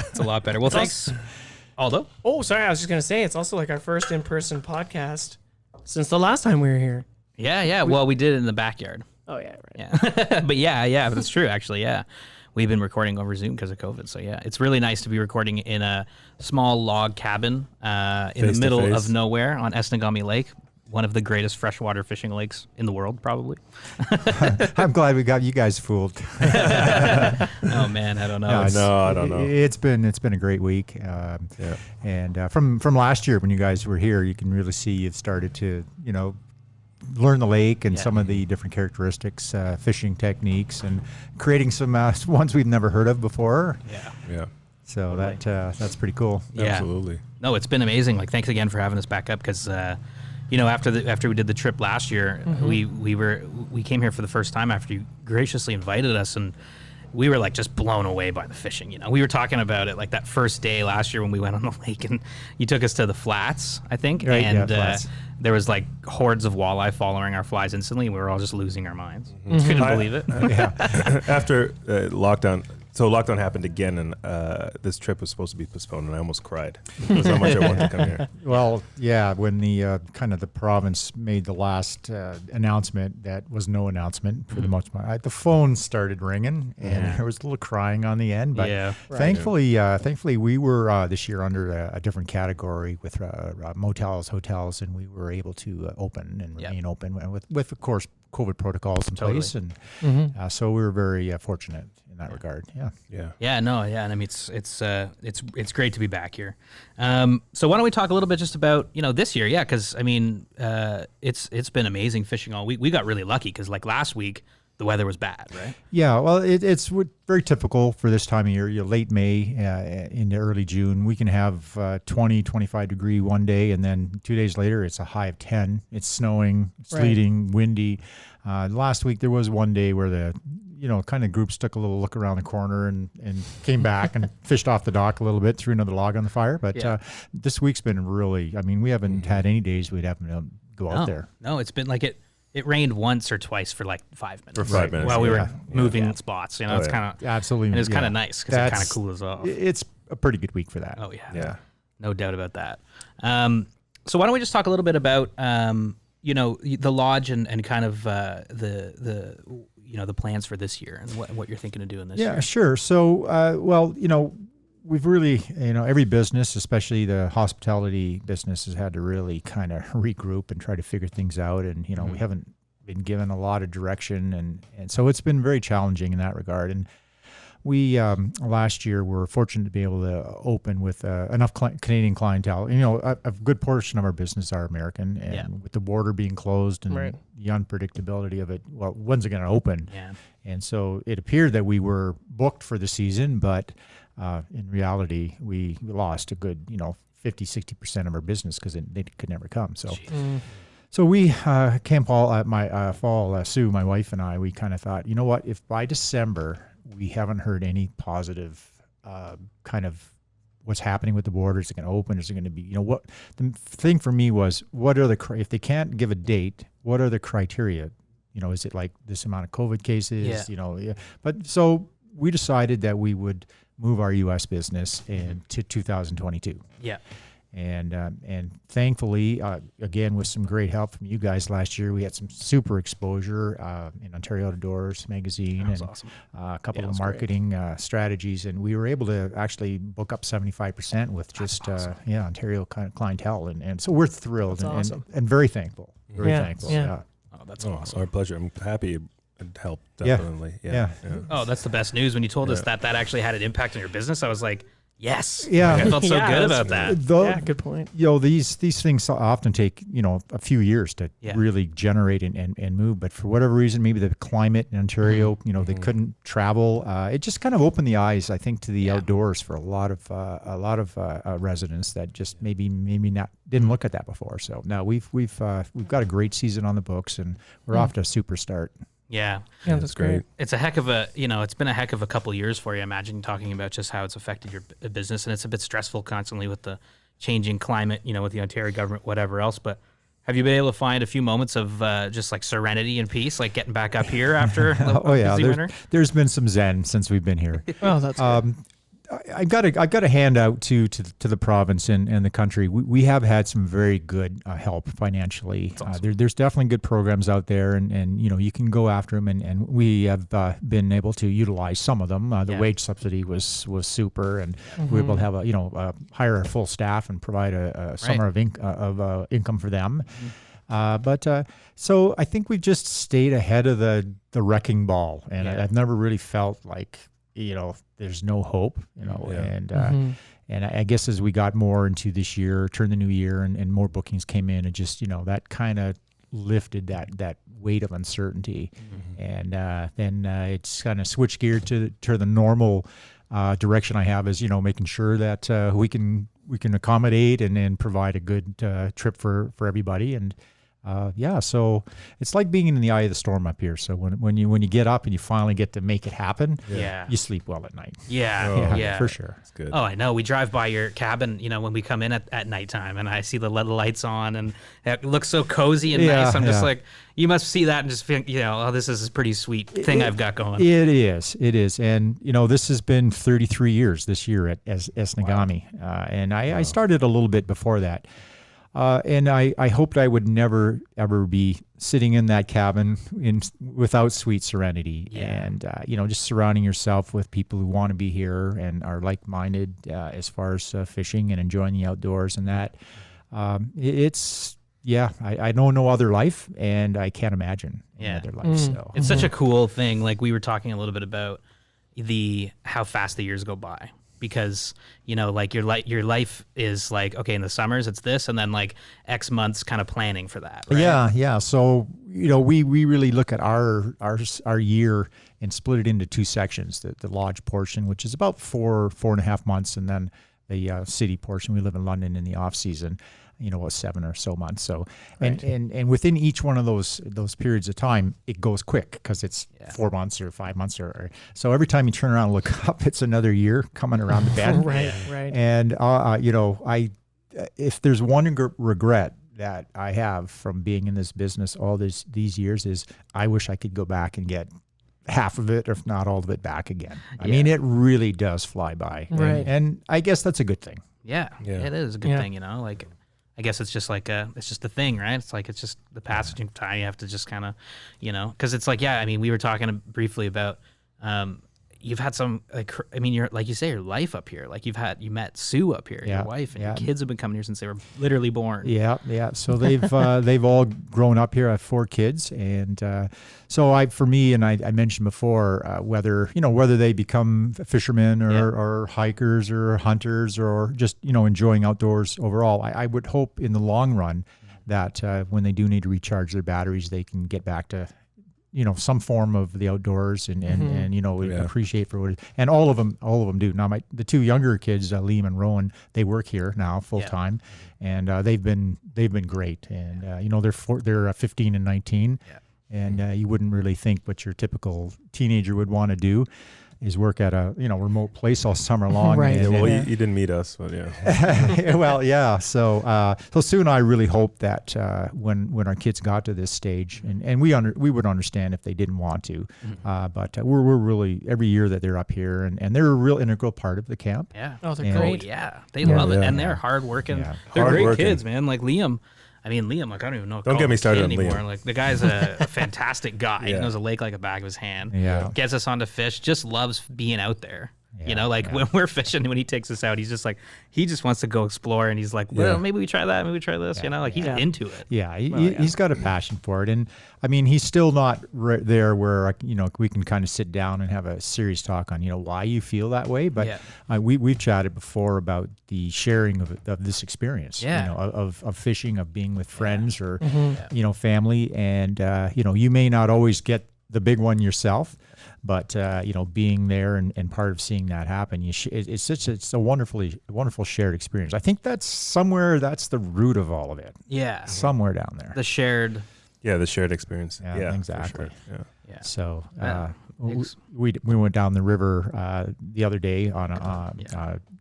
It's a lot better. Well, thanks, Aldo. Oh, sorry. I was just gonna say it's also like our first in-person podcast since the last time we were here. Yeah. Well, we did it in the backyard. Oh yeah, right. Yeah, but yeah, that's true. Actually, yeah, we've been recording over Zoom because of COVID. So yeah, it's really nice to be recording in a small log cabin in the Face to middle face. of nowhere on Esnagami Lake, one of the greatest freshwater fishing lakes in the world, probably. I'm glad we got you guys fooled. Oh man, I don't know. No, It's- I don't know. It's been a great week. And from last year when you guys were here, you can really see you've started to learn the lake and some of the different characteristics, fishing techniques, and creating some ones we've never heard of before. Yeah. So that's pretty cool. Yeah. Absolutely. No, it's been amazing. Like, thanks again for having us back up because, after we did the trip last year, we came here for the first time after you graciously invited us, and we were like just blown away by the fishing. We were talking about it like that first day last year when we went on the lake, and you took us to the flats, I think, Right, and flats. there was like hordes of walleye following our flies instantly, and we were all just losing our minds. Couldn't believe it. After lockdown, so lockdown happened again, and this trip was supposed to be postponed, and I almost cried. That's how much I wanted to come here. Well, yeah, when the kind of the province made the last announcement, that was no announcement for the most part. The phone started ringing, and there was a little crying on the end. But Yeah. thankfully, we were this year under a different category with motels, hotels, and we were able to open and remain open with of course COVID protocols in place, and so we were very fortunate in that regard. Yeah. Yeah, no, yeah, and I mean it's great to be back here. So why don't we talk a little bit just about this year? Yeah, because I mean it's been amazing fishing all week. We got really lucky because like last week the weather was bad, right? Yeah, well, it's very typical for this time of year. Late May into early June, we can have 20, 25 degree one day, and then 2 days later, it's a high of 10. It's snowing, sleeting, windy. Last week, there was one day where the kind of groups took a little look around the corner and came back and fished off the dock a little bit, threw another log on the fire. But this week's been really, I mean, we haven't had any days we'd have to go out there. No, it's been like it rained once or twice for like 5 minutes. For 5 minutes, while we were yeah. moving spots. It's yeah. kind of Absolutely. and it's kind yeah. of nice because it kind of That's- cools off. It's a pretty good week for that. Oh yeah, Yeah. no doubt about that. So why don't we just talk a little bit about the lodge and kind of the plans for this year and what you're thinking of doing this year. Yeah, sure. So, we've really, every business, especially the hospitality business, has had to really kind of regroup and try to figure things out. And, we haven't been given a lot of direction. And so it's been very challenging in that regard. And we, last year, were fortunate to be able to open with enough Canadian clientele. A good portion of our business are American. And with the border being closed and the unpredictability of it, well, when's it going to open? Yeah. And so it appeared that we were booked for the season, but in reality, we lost a good, 50, 60% of our business because they could never come. So we, Sue, my wife and I, we kind of thought, you know what, if by December we haven't heard any positive kind of what's happening with the border, is it going to open? Is it going to be, what the thing for me was, if they can't give a date, what are the criteria? Is it like this amount of COVID cases? Yeah. But so we decided that we would move our U.S. business into 2022. Yeah. And thankfully, again, with some great help from you guys last year, we had some super exposure in Ontario Outdoors magazine and awesome. A couple of marketing strategies, and we were able to actually book up 75% with just Ontario clientele, and so we're thrilled and very thankful. Very thankful. Yeah. Oh, that's awesome. Our pleasure. I'm happy it helped, definitely. Yeah. Oh, that's the best news. When you told us that actually had an impact on your business, I was like, yes. Yeah. I felt so Yeah, good that's about that. Yeah, good point. These things often take, a few years to really generate and move. But for whatever reason, maybe the climate in Ontario, they couldn't travel. It just kind of opened the eyes, I think, to the outdoors for a lot of residents that just maybe not didn't look at that before. So now we've got a great season on the books, and we're off to a super start. Yeah. Yeah, that's great. It's a heck of it's been a heck of a couple years for you. I imagine talking about just how it's affected your business, and it's a bit stressful constantly with the changing climate, with the Ontario government, whatever else. But have you been able to find a few moments of just like serenity and peace, like getting back up here after a busy winter? There's been some zen since we've been here. Oh, that's good. I've got a hand out to the province and the country. We have had some very good help financially. Awesome. There's definitely good programs out there, and you can go after them. And we have been able to utilize some of them. The wage subsidy was super, and we were able to have hire a full staff and provide a summer of income for them. So I think we've just stayed ahead of the wrecking ball, and I've never really felt like there's no hope, and I guess as we got more into this year, turned the new year, and more bookings came in, and just that kind of lifted that weight of uncertainty, and then it's kind of switched gear to the normal direction I have is making sure that we can accommodate and provide a good trip for everybody, and so it's like being in the eye of the storm up here. So when you get up and you finally get to make it happen, you sleep well at night. Yeah, for sure. That's good. Oh, I know. We drive by your cabin, when we come in at nighttime, and I see the lights on, and it looks so cozy and nice. I'm just like, you must see that and just think, this is a pretty sweet thing I've got going. It is. And, this has been 33 years this year at Esnagami. And I started a little bit before that. And I hoped I would never, ever be sitting in that cabin without sweet serenity. And, just surrounding yourself with people who want to be here and are like-minded as far as fishing and enjoying the outdoors and that. I know no other life, and I can't imagine any other life. So it's such a cool thing. Like we were talking a little bit about how fast the years go by. Because like your life is like, okay, in the summers it's this, and then like X months kind of planning for that, right? Yeah. So we really look at our year and split it into two sections: the lodge portion, which is about 4.5 months, and then the city portion. We live in London in the off season, 7 or so months. So, and within each one of those periods of time, it goes quick because it's 4 months or 5 months or so. Every time you turn around and look up, it's another year coming around the bend. Right. And if there's one regret that I have from being in this business all these years is I wish I could go back and get half of it, if not all of it, back again. I mean, it really does fly by, and I guess that's a good thing. Yeah, it is a good thing. Like. I guess it's just like it's just the thing, right? It's like it's just the passage of time. You have to just kind of, because it's like, we were talking briefly about you've had some you're like you say, your life up here. Like you met Sue up here, your wife, and your kids have been coming here since they were literally born. Yeah. So they've all grown up here. I have 4 kids, and so I mentioned before whether they become fishermen or hikers or hunters or just enjoying outdoors overall. I would hope in the long run that when they do need to recharge their batteries, they can get back to some form of the outdoors and appreciate for what it is. And all of them do. Now the 2 younger kids, Liam and Rowan, they work here now full time, and they've been great. And they're 15 and 19, and you wouldn't really think what your typical teenager would want to do. is work at a remote place all summer long. Right. And, Well, Yeah. you didn't meet us, but yeah. well, yeah. So Sue and I really hoped that when our kids got to this stage, and we would understand if they didn't want to, but we're really every year that they're up here, and they're a real integral part of the camp. Yeah. Oh, they're And- great. Yeah, they love it, Yeah. and they're hardworking. Yeah. They're great Hardworking. kids, man. Like Liam. I mean, Liam. Like I don't even know. Don't get me started on anymore. Liam. Like the guy's a fantastic guy. He Yeah. knows a lake like the back of his hand. Yeah. Gets us onto fish. Just loves being out there. Yeah, You know, like yeah. when we're fishing, when he takes us out, he's just like, he just wants to go explore, and he's like, well, Yeah. maybe we try that, maybe we try this. You know, like he's Yeah. into it. Yeah, yeah. he's got a passion for it, and I mean, he's still not there where we can kind of sit down and have a serious talk on why you feel that way. But Yeah. we've chatted before about the sharing of this experience. Yeah. Of fishing, of being with friends or Mm-hmm. family, and you may not always get the big one yourself. But being there and part of seeing that happen, it's a wonderful shared experience. I think that's the root of all of it. Yeah. Somewhere down there. The shared. Yeah, the shared experience. Yeah, Yeah, for exactly. sure. Yeah. Yeah. So Yeah. we went down the river the other day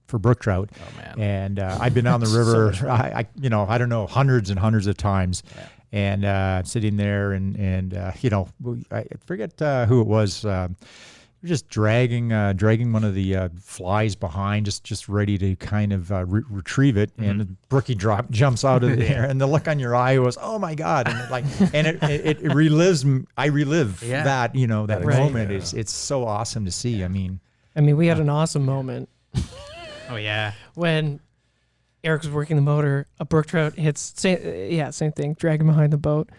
for brook trout, Oh man. and I've been down the river. I don't know, hundreds and hundreds of times. Yeah. And sitting there and I forget who it was. We're just dragging one of the flies behind, just ready to kind of retrieve it, and the brookie jumps out of there, and the look on your eye was, oh my god, and it relives. I relive Yeah. that that Right. moment. It's so awesome to see. I mean, we had an awesome moment Oh yeah. when Eric was working the motor. A brook trout hits. Same thing. Dragging behind the boat.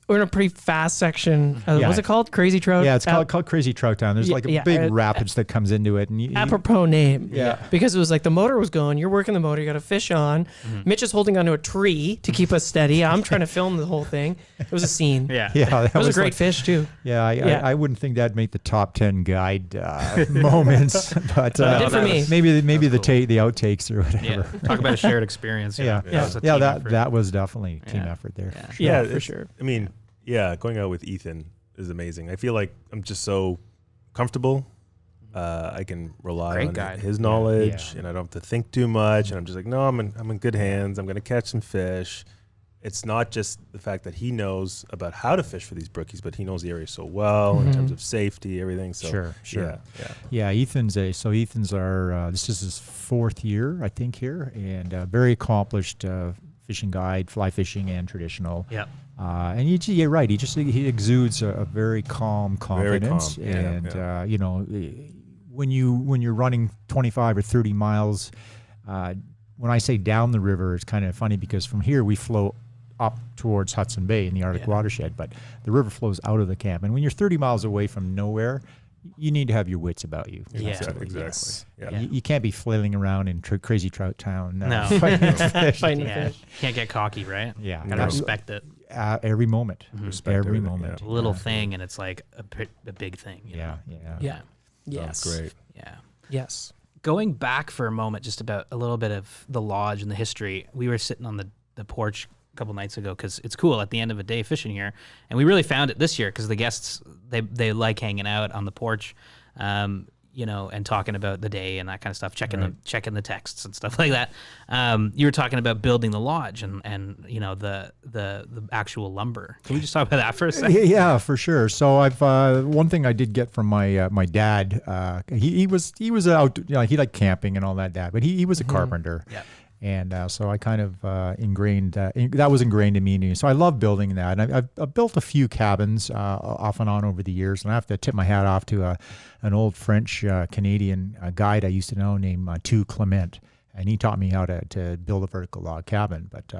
We're in a pretty fast section. Yeah. What's it called? Crazy Trout? yeah, it's called Crazy Trout Town. There's like a big rapids that comes into it, and Apropos name. Yeah. Because it was like the motor was going, you're working the motor, you got a fish on. Mitch is holding onto a tree to keep us steady. I'm trying to film the whole thing. It was a scene. Yeah. yeah, That was a great like, fish too. Yeah, Yeah. I wouldn't think that'd make the top 10 guide moments, but It did for me. maybe the cool. the outtakes or whatever. Yeah. Talk about a shared experience. Yeah, It was a yeah, team that effort. that was definitely a team Yeah. effort there. Yeah. Yeah, for it's- sure. I mean, yeah, going out with Ethan is amazing. I feel like I'm just so comfortable. I can rely Great on guide. his knowledge, Yeah. and I don't have to think too much. And I'm just like, no, I'm in good hands. I'm going to catch some fish. It's not just the fact that he knows about how to fish for these brookies, but he knows the area so well in terms of safety, everything. So Sure. yeah. Ethan's our this is his 4th year, I think, here, and very accomplished fishing guide, fly fishing and traditional. Yep. And you're right. He exudes a very calm confidence, Very calm, yeah, and when you're running 25 or 30 miles, when I say down the river, it's kind of funny because from here we flow up towards Hudson Bay in the Arctic watershed, but the river flows out of the camp. And when you're 30 miles away from nowhere, you need to have your wits about you. Yeah. Exactly. Yes. Yeah. You can't be flailing around in Crazy Trout Town. No. fighting fish. Fighting Yeah. fish. Can't get cocky, right? Yeah. Gotta No. respect it. Every moment. Respect Every everything, moment. yeah. A little thing, and it's like a big thing. you Yeah. know? Yeah. Yeah. Yes. Great. Yeah. Yes. Going back for a moment, just about a little bit of the lodge and the history. We were sitting on the porch a couple nights ago because it's cool at the end of a day fishing here, and we really found it this year because the guests they like hanging out on the porch, and talking about the day and that kind of stuff, checking the texts and stuff like that. You were talking about building the lodge and the actual lumber. Can we just talk about that for a second? Yeah, for sure. So I've one thing I did get from my dad. He was out. He liked camping and all that. Dad, but he was a carpenter. Yeah. And so I kind of ingrained that was ingrained in me. So I love building that. And I've built a few cabins off and on over the years. And I have to tip my hat off to an old French Canadian guide I used to know named Tu Clement. And he taught me how to build a vertical log cabin. But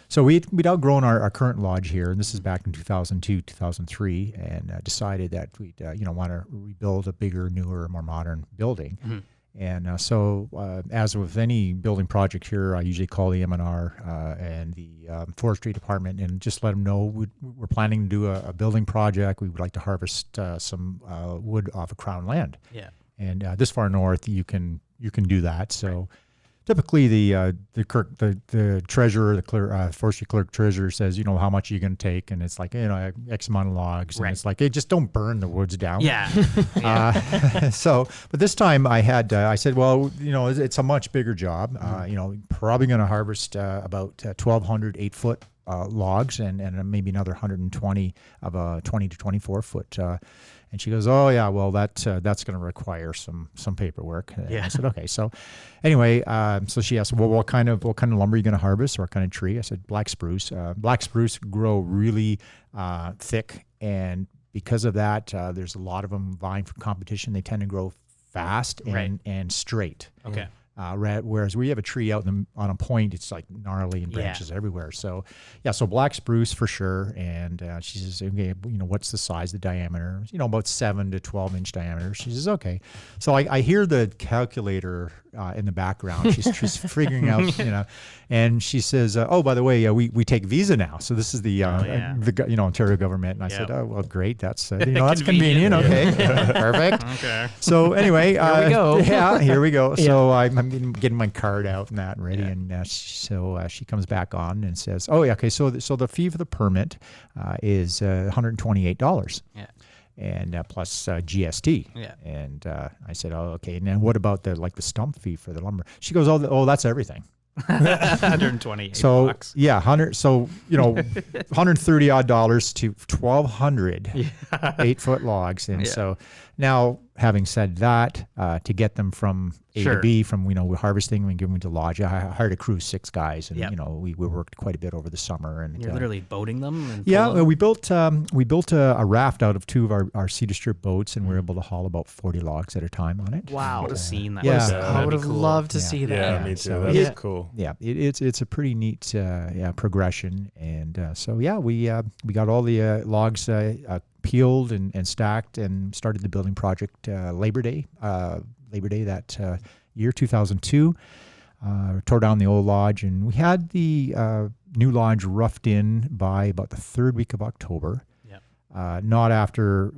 so we'd outgrown our current lodge here, and this is back in 2002, 2003, and decided that we'd want to rebuild a bigger, newer, more modern building. Mm-hmm. And so, as with any building project here, I usually call the M&R and the forestry department and just let them know we're planning to do a building project. We would like to harvest some wood off of Crown land. Yeah. And this far north, you can do that. So typically the treasurer, the forestry clerk treasurer says, how much are you going to take, and it's like X amount of logs, and it's like, hey, just don't burn the woods down. Yeah. But this time I said, well, it's a much bigger job. Probably going to harvest about 1,200 8-foot logs and maybe another 120 of a 20 to 24 foot. And she goes, oh yeah, well that's going to require some paperwork. And I said, okay. So anyway, so she asked, well, what kind of lumber are you going to harvest, or what kind of tree? I said, black spruce. Black spruce grow really thick, and because of that, there's a lot of them vying for competition. They tend to grow fast and straight. Okay. Whereas we have a tree out on a point, it's like gnarly and branches everywhere. So so black spruce for sure. And she says, okay, what's the size, the diameter? About 7 to 12 inch diameter. She says, okay. So I hear the calculator in the background. She's figuring out, and she says, oh, by the way, we take Visa now. So this is the Ontario government. And I said, oh, well, great. That's that's convenient. Okay, perfect. Okay. So anyway, here we go. Yeah, here we go. So I'm getting my card out and that and ready, and so she comes back on and says, "Oh yeah, okay. So the fee for the permit is $128, and plus GST." Yeah. And I said, "Oh, okay. And then what about the stump fee for the lumber?" She goes, "Oh, that's everything." 128 so bucks. yeah, $130 odd to 1,200 8-foot logs, and so now, having said that, to get them from A to B, from we're harvesting and giving them to lodge, I hired a crew of 6 guys, and we worked quite a bit over the summer. And you're literally boating them. And we built a raft out of 2 of our cedar strip boats, and we were able to haul about 40 logs at a time on it. Wow, what a scene that yeah. was. I would have loved to see that. Yeah, me too. So That's cool. Yeah, it's a pretty neat progression, and we got all the logs peeled and stacked, and started the building project Labor Day that year 2002. Tore down the old lodge, and we had the new lodge roughed in by about the 3rd week of October. Not after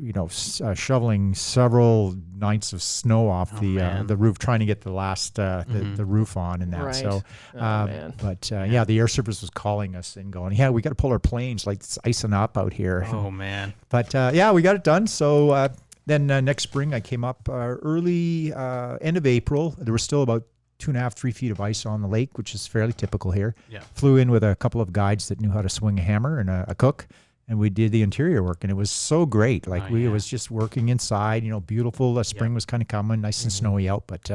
shoveling several nights of snow off the roof, trying to get the last the roof on and that. Right. So, but the Air Service was calling us and going, we got to pull our planes, like it's icing up out here. Oh man! But we got it done. So then next spring I came up early end of April. There was still about 2.5, 3 feet of ice on the lake, which is fairly typical here. Yeah. Flew in with a couple of guides that knew how to swing a hammer and a cook. And we did the interior work, and it was so great. Like it was just working inside, beautiful. The spring was kind of coming, nice and snowy out. But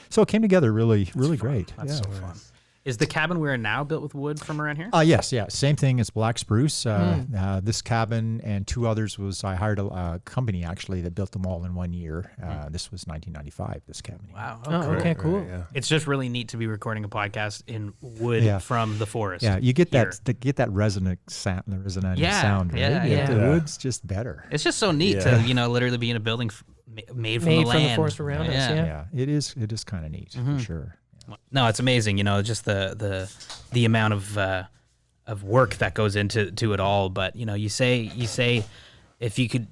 so it came together really great. That's so fun. Is the cabin we're in now built with wood from around here? Yes, yeah. Same thing as black spruce. This cabin and 2 others I hired a company actually that built them all in 1 year. This was 1995, this cabin. Wow. Okay, cool. Yeah. It's just really neat to be recording a podcast in wood from the forest. Yeah, you get that resonant sound, sound, right? Yeah. The wood's just better. It's just so neat to literally be in a building made from the land. the forest around us. Yeah, it is kind of neat for sure. No, it's amazing. Just the amount of work that goes into it all. But you say if you could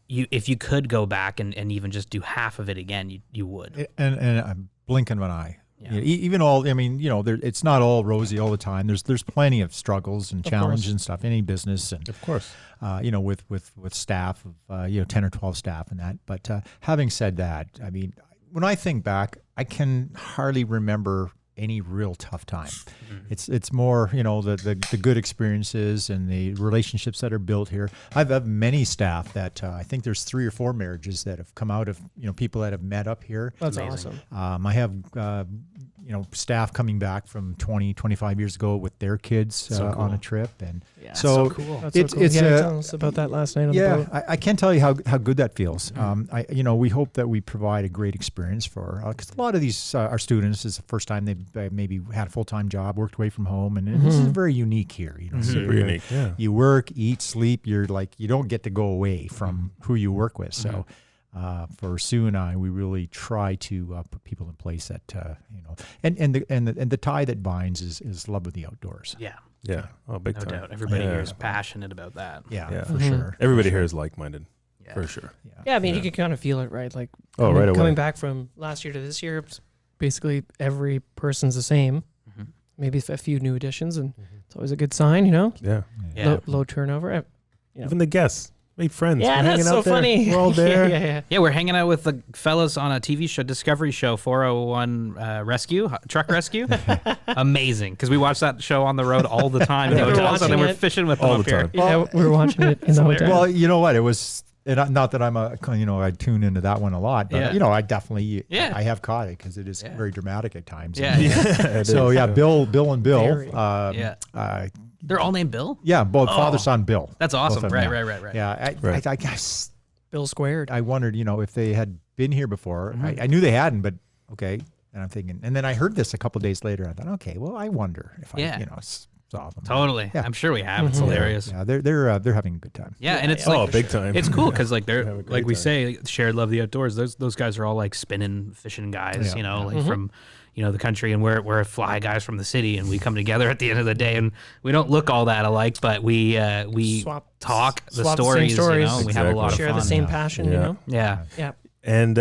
if you could go back and even just do half of it again, you would. And I'm blinking an eye. Yeah. Even it's not all rosy all the time. There's plenty of struggles and challenges and stuff. Any business, and Of course. with staff of 10 or 12 staff and that. But having said that, when I think back, I can hardly remember any real tough time. It's more the good experiences and the relationships that are built here. I've had many staff that I think there's 3 or 4 marriages that have come out of people that have met up here. That's awesome. I have staff coming back from 20, 25 years ago with their kids on a trip, and so cool. That's so cool. Tell us about that last night on the boat. I can't tell you how good that feels. We hope that we provide a great experience for, because a lot of these our students, is the first time they've maybe had a full-time job, worked away from home, and this is very unique here. Super unique. Yeah. You work, eat, sleep. You don't get to go away from who you work with. So. For Sue and I, we really try to put people in place that and the tie that binds is love of the outdoors. Yeah. Yeah. Oh, big time. No doubt. Everybody here is passionate about that. Yeah, for sure. Everybody here is like-minded. For sure. Yeah, you can kind of feel it, right? Like right away. Coming back from last year to this year, it's basically every person's the same. Mhm. Maybe a few new additions, and it's always a good sign, you know. Yeah. Yeah. Low turnover. Yeah. Even the guests made friends. Yeah, We're that's hanging so out there. funny. We're all there. yeah. Yeah, we're hanging out with the fellas on a TV show, Discovery Show, 401 Truck Rescue. Amazing, because we watch that show on the road all the time in Yeah, the we're hotels, and then watching we're it fishing with them all up the here. time. Yeah, we were watching it in the hotel. Well, you know what? It was not that I'm I tune into that one a lot, but Yeah. I definitely, Yeah. I have caught it because it is Yeah. very dramatic at times. Yeah, yeah. So yeah, Bill and Bill. Very. Yeah. They're all named Bill? Yeah, both Oh. father, son, Bill. That's awesome. Both of them, Right. Yeah, Right. I guess Bill squared. I wondered, if they had been here before. Mhm. I knew they hadn't, but okay. And I'm thinking, and then I heard this a couple days later. I thought, okay, well, I wonder if Yeah. I, saw them. Totally. Yeah. I'm sure we have. It's Mhm. hilarious. Yeah, they're having a good time. Yeah, and it's Oh, like big time. it's cool because like they're Have a great like we time. say, shared love of the outdoors. Those guys are all like spinning, fishing guys, Yeah. like from the country, and we're fly guys from the city, and we come together at the end of the day, and we don't look all that alike, but we talk the swap the same stories, stories. and we have a lot of Share fun. the same Yeah. passion, Yeah. you know. Yeah. Yeah. And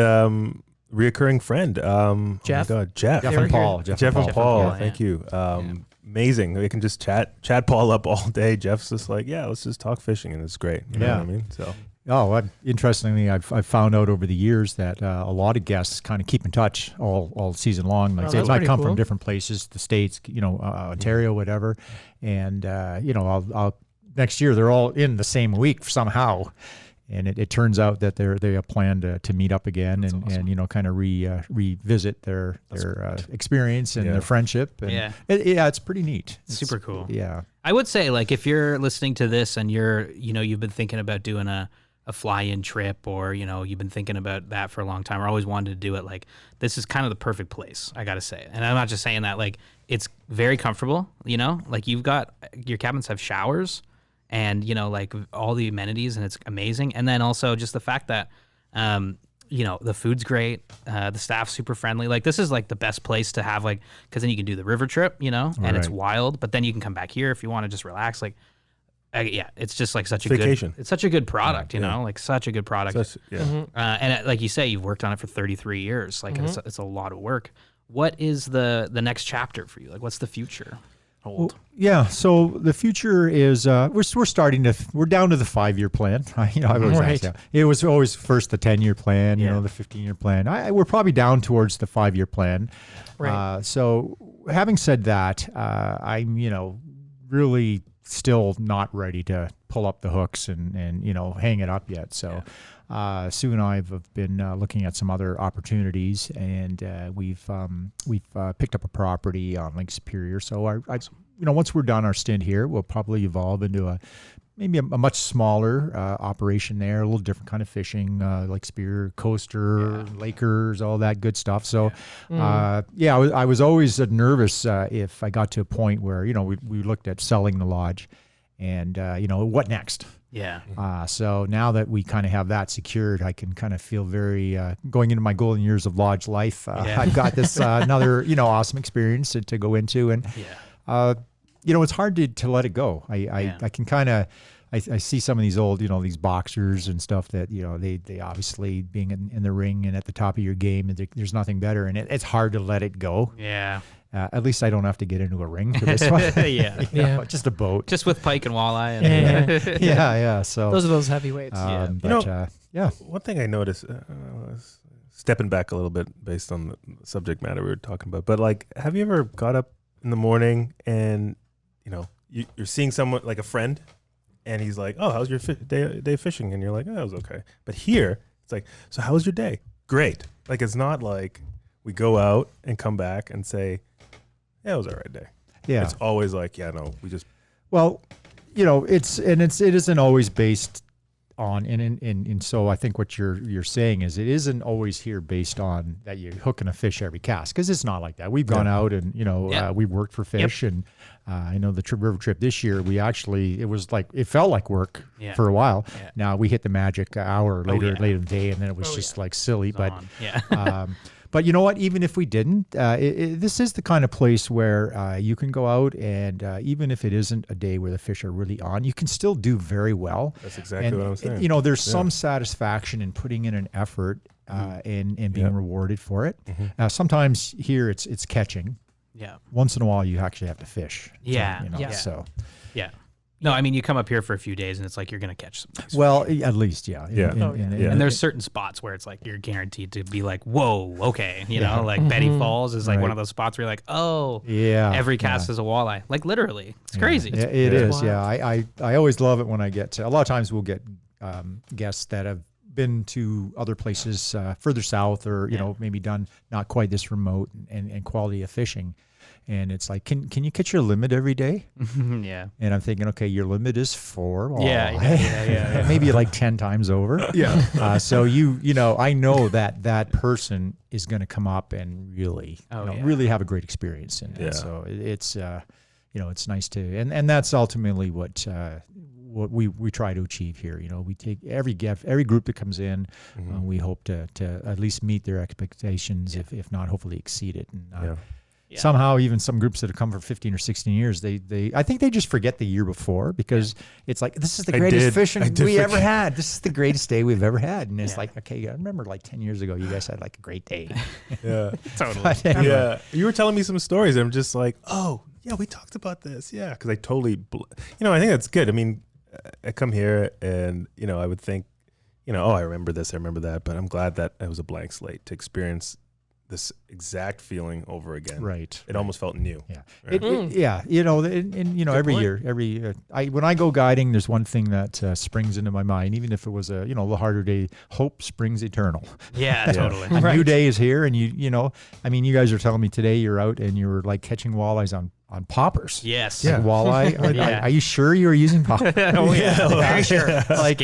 reoccurring friend, Jeff. Oh my God, Jeff. Jeff They were and Paul. here. Jeff and Paul, Paul, thank yeah. you. Amazing. We can just chat Paul up all day. Jeff's just like, yeah, let's just talk fishing, and it's great. You know Yeah. what I mean? So Oh, interestingly, I've found out over the years that a lot of guests kind of keep in touch all season long. Like Oh, they that's might pretty come cool. from different places, the States, Ontario, whatever. And I'll next year they're all in the same week somehow. And it turns out that they have planned to meet up again and kind of revisit their experience and Yeah. their friendship. And Yeah. it's pretty neat. It's super cool. Yeah. I would say, like, if you're listening to this and you've been thinking about doing a fly-in trip, or, you've been thinking about that for a long time, or always wanted to do it, like, this is kind of the perfect place, I got to say. And I'm not just saying that, like, it's very comfortable, like your cabins have showers and, like all the amenities, and it's amazing. And then also just the fact that, the food's great, the staff's super friendly. Like, this is like the best place to have, like, because then you can do the river trip, and it's Right. wild, but then you can come back here if you want to just relax. Like, it's just like such a Vacation. good, it's such a good product, Yeah. like such a good product. yeah. And like you say, you've worked on it for 33 years. Like it's a lot of work. What is the next chapter for you? Like, what's the future hold? Yeah. So the future is we're starting to we're down to the 5-year plan. I've always Right. asked, it was always first the 10-year plan, Yeah. the 15-year plan. We're probably down towards the 5-year plan. Right. So having said that, I'm really still not ready to pull up the hooks and hang it up yet. So Sue and I have been looking at some other opportunities, and we've picked up a property on Lake Superior. So once we're done our stint here, we'll probably evolve into maybe a much smaller operation there, a little different kind of fishing, like spear, coaster, Lakers, all that good stuff. So, I was always nervous if I got to a point where, we looked at selling the lodge and, what next? Yeah. So now that we kind of have that secured, I can kind of feel very, going into my golden years of lodge life, I've got this another, awesome experience to go into. And, it's hard to let it go. I can kind of, I see some of these old, these boxers and stuff that, they obviously being in the ring and at the top of your game, and there's nothing better. And it's hard to let it go. Yeah. At least I don't have to get into a ring for this one. Yeah. Yeah. Just a boat. Just with pike and walleye. And Yeah. So Those are those heavyweights. but, One thing I noticed, stepping back a little bit based on the subject matter we were talking about, but like, have you ever got up in the morning and, you're seeing someone like a friend, and he's like, "Oh, how's your day fishing?" And you're like, "Oh, that was okay." But here, it's like, "So how was your day?" Great. Like, it's not like we go out and come back and say, "Yeah, it was all right day." yeah. It's always like, "Yeah, no, we just." Well, it isn't always based on and so I think what you're saying is it isn't always here based on that you're hooking a fish every cast, because it's not like that. We've gone out and we worked for fish, and I know the river trip this year it felt like work for a while. Yeah. Now we hit the magic hour later in the day, and then it was Oh, just like silly, but on. Yeah. But you know what? Even if we didn't, this is the kind of place where you can go out and even if it isn't a day where the fish are really on, you can still do very well. That's exactly what I'm saying. You know, there's some satisfaction in putting in an effort and being rewarded for it. Sometimes here it's catching. Yeah. Once in a while, you actually have to fish. Yeah. You know, So. Yeah. No, I mean, you come up here for a few days and it's like you're going to catch some nice Well, at least, yeah. And there's certain spots where it's like you're guaranteed to be like, whoa, okay. You know, like Betty Falls is like one of those spots where you're like, oh, every cast is a walleye. Like literally. It's crazy. Yeah, it is. Wild. Yeah. I always love it when I get to, a lot of times we'll get guests that have been to other places further south or, you know, maybe done not quite this remote and quality of fishing. And it's like, can you catch your limit every day? Yeah. And I'm thinking, okay, your limit is 4. Yeah. Maybe like 10 times over. Yeah. So you know, I know that person is going to come up and really, really have a great experience. And so it's, you know, it's nice to, and that's ultimately what we try to achieve here. You know, we take every group that comes in, we hope to at least meet their expectations, if not, hopefully exceed it. And, somehow, even some groups that have come for 15 or 16 years, I think they just forget the year before because it's like, this is the greatest fishing we ever had. This is the greatest day we've ever had. And it's like, okay, I remember like 10 years ago, you guys had like a great day. Yeah. Totally. But anyway. Yeah. You were telling me some stories. And I'm just like, oh, yeah, we talked about this. Yeah. Because I totally, you know, I think that's good. I mean, I come here and, you know, I would think, you know, oh, I remember this, I remember that. But I'm glad that it was a blank slate to experience this exact feeling over again. Right. It almost felt new. Yeah. Right? You know, and you know, every year, when I go guiding, there's one thing that springs into my mind, even if it was a little harder day. Hope springs eternal. Yeah, totally. A new day is here, and you know, I mean, you guys are telling me today you're out and you were like catching walleyes on poppers. Yes. Like walleye. Are you sure you were using poppers? Oh yeah. Very sure. Like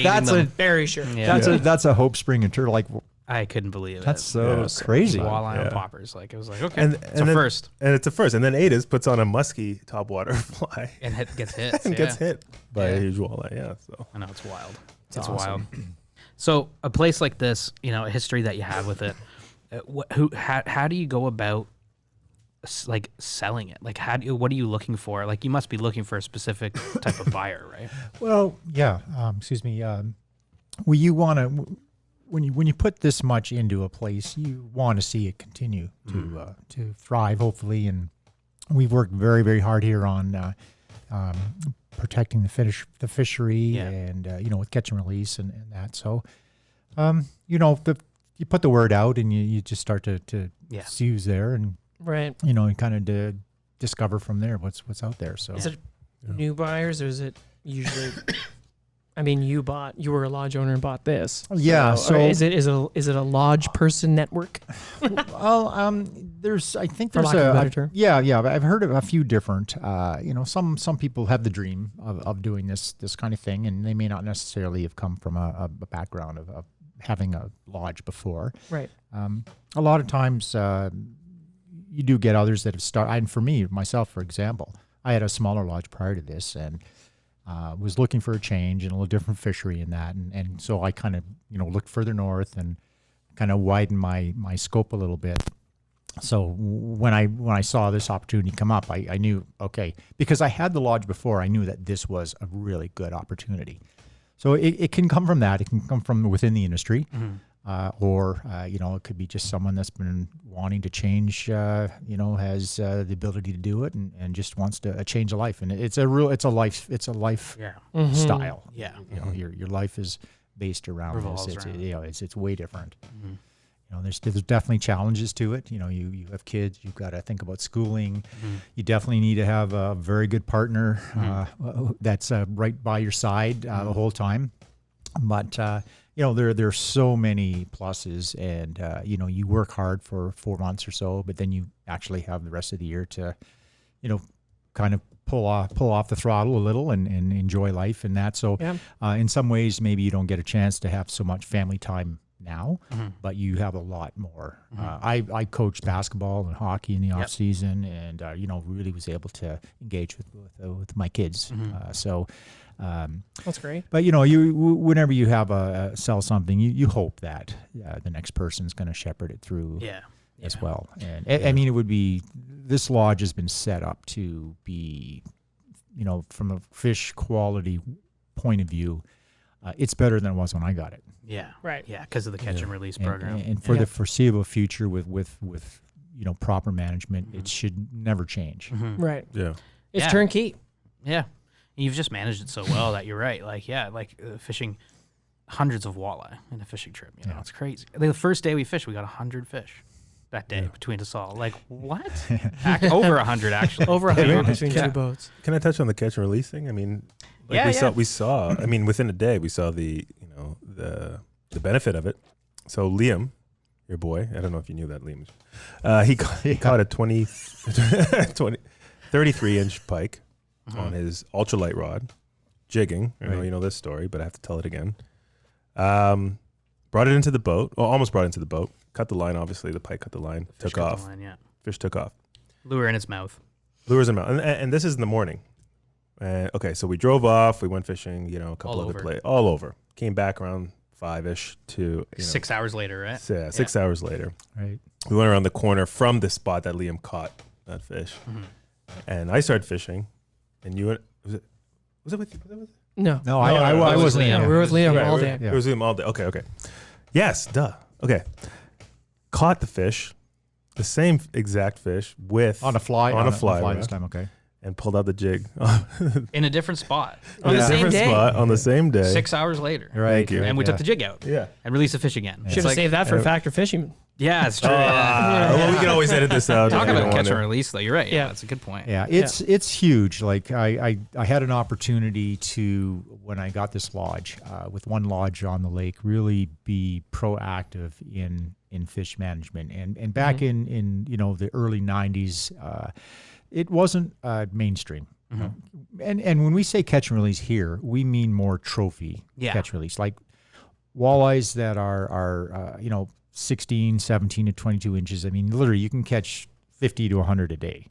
very sure. That's a hope spring eternal. Like. I couldn't believe it. That's so crazy. Walleye on poppers. Like, it was like, okay, it's a first. And it's a first. And then Ada's puts on a musky topwater fly. And gets hit. And gets hit by a huge walleye, yeah. So I know, it's wild. It's awesome. wild. So a place like this, you know, a history that you have with it, how do you go about like selling it? Like, what are you looking for? Like, you must be looking for a specific type of buyer, right? Well, yeah. Excuse me. You want to... When you put this much into a place, you want to see it continue to thrive, hopefully. And we've worked very, very hard here on protecting the fishery and you know, with catch and release and that. So you know, you put the word out and you just start to see who's there and you know, and kind of discover from there what's out there. So is it new buyers or is it usually? I mean, you were a lodge owner and bought this. Yeah. So is it a lodge person network? Well, I think there's a better term. Yeah. I've heard of a few different. You know, some people have the dream of doing this kind of thing, and they may not necessarily have come from a background of having a lodge before. Right. A lot of times, you do get others that have started. And for me, myself, for example, I had a smaller lodge prior to this, and was looking for a change and a little different fishery in that. And so I kind of, you know, looked further north and kind of widened my scope a little bit. So when I saw this opportunity come up, I knew, okay, because I had the lodge before, I knew that this was a really good opportunity. So it can come from that. It can come from within the industry. Or, you know, it could be just someone that's been wanting to change, you know, has the ability to do it and just wants to change a life. And it's a life style. Yeah. You know, your life is based around this. You know, it's way different. You know, there's definitely challenges to it. You know, you have kids, you've got to think about schooling. You definitely need to have a very good partner that's right by your side the whole time. But, you know, there are so many pluses, and you know, you work hard for 4 months or so, but then you actually have the rest of the year to, you know, kind of pull off the throttle a little and enjoy life and that. So, in some ways, maybe you don't get a chance to have so much family time now, but you have a lot more. I coached basketball and hockey in the off season, and you know, really was able to engage with my kids. So. That's great. But you know, whenever you have sell something, you hope that the next person's going to shepherd it through. as well. And I mean, it would be, this lodge has been set up to be, from a fish quality point of view, it's better than it was when I got it. Yeah. Right. Yeah, because of the catch and release program. And for the foreseeable future with proper management, it should never change. Right. Yeah. It's Yeah. turnkey. Yeah. You've just managed it so well that you're right. Like, fishing hundreds of walleye in a fishing trip. It's crazy. The first day we fished, we got 100 fish that day between us all. Like, what? Over 100, actually. Over 100 between two boats. Can I touch on the catch and release thing? I mean, we saw. I mean, within a day, we saw the benefit of it. So Liam, your boy, I don't know if you knew that, Liam. He caught a 33-inch pike on his ultralight rod, jigging. I know you know this story, but I have to tell it again. Brought it into the boat. Well, almost brought it into the boat. Cut the line, obviously. The pike cut the line. Took off. Fish took off. Lure in its mouth. Lures in mouth. And this is in the morning. Okay, so we drove off. We went fishing, a couple All other over. places. All over. Came back around 5-ish to... 6 hours later, right? 6 hours later. Right. We went around the corner from the spot that Liam caught that fish. And I started fishing. And you went... Was it with you? No. No, I wasn't. Liam. We were with Liam Right, all we- day. Yeah. It was Liam all day. Okay. Yes, duh. Okay. Caught the fish, the same exact fish with... On a fly rod, this time, okay. and pulled out the jig. In a different spot. On the In a same different day. spot on the same day. 6 hours later. Right. Thank you. And we took the jig out. Yeah. And released the fish again. Should have saved that for factor fishing. Yeah, it's true. Well, we can always edit this out. Talk if we about don't catch want and release, though. You're right. Yeah. Yeah, that's a good point. Yeah, it's huge. Like I had an opportunity to, when I got this lodge, with one lodge on the lake, really be proactive in fish management. And back in the early 90s, it wasn't mainstream. And when we say catch and release here, we mean more trophy catch and release, like walleyes that are 16, 17 to 22 inches. I mean, literally, you can catch 50 to 100 a day.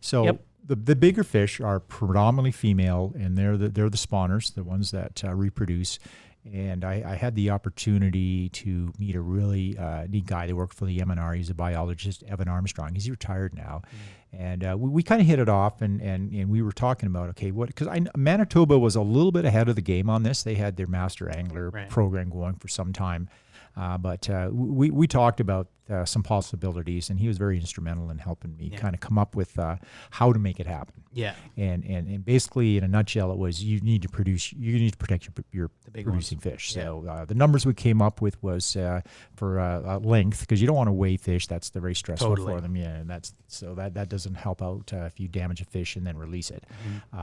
So the bigger fish are predominantly female, and they're the spawners, the ones that reproduce. And I had the opportunity to meet a really neat guy that worked for the MNR. He's a biologist, Evan Armstrong. He's retired now. And we kind of hit it off, and we were talking about, okay, because Manitoba was a little bit ahead of the game on this. They had their master angler program going for some time. But we talked about some possibilities, and he was very instrumental in helping me kind of come up with how to make it happen. Yeah. And basically, in a nutshell, it was you need to protect your producing fish. So the numbers we came up with was for length, because you don't want to weigh fish. That's very stressful for them. Yeah, and that doesn't help out if you damage a fish and then release it.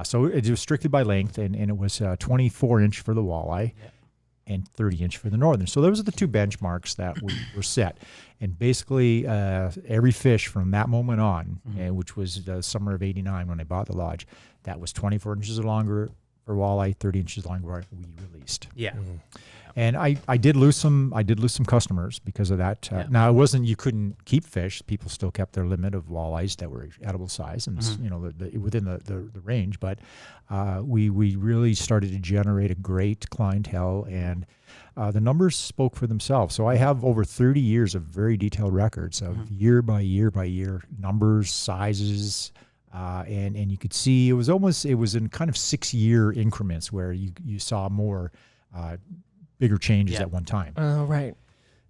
So it was strictly by length, and it was 24-inch for the walleye. And 30-inch for the northern. So those are the two benchmarks that we were set. And basically, every fish from that moment on, which was the summer of '89 when I bought the lodge, that was 24 inches or longer for walleye, 30 inches longer, we released. Yeah. And I did lose some customers because of that. Now, it wasn't you couldn't keep fish. People still kept their limit of walleyes that were edible size and within the range. But we really started to generate a great clientele, and the numbers spoke for themselves. So I have over 30 years of very detailed records of year by year by year numbers, sizes. And you could see it was in kind of 6-year increments where you saw more bigger changes at one time. Oh, right.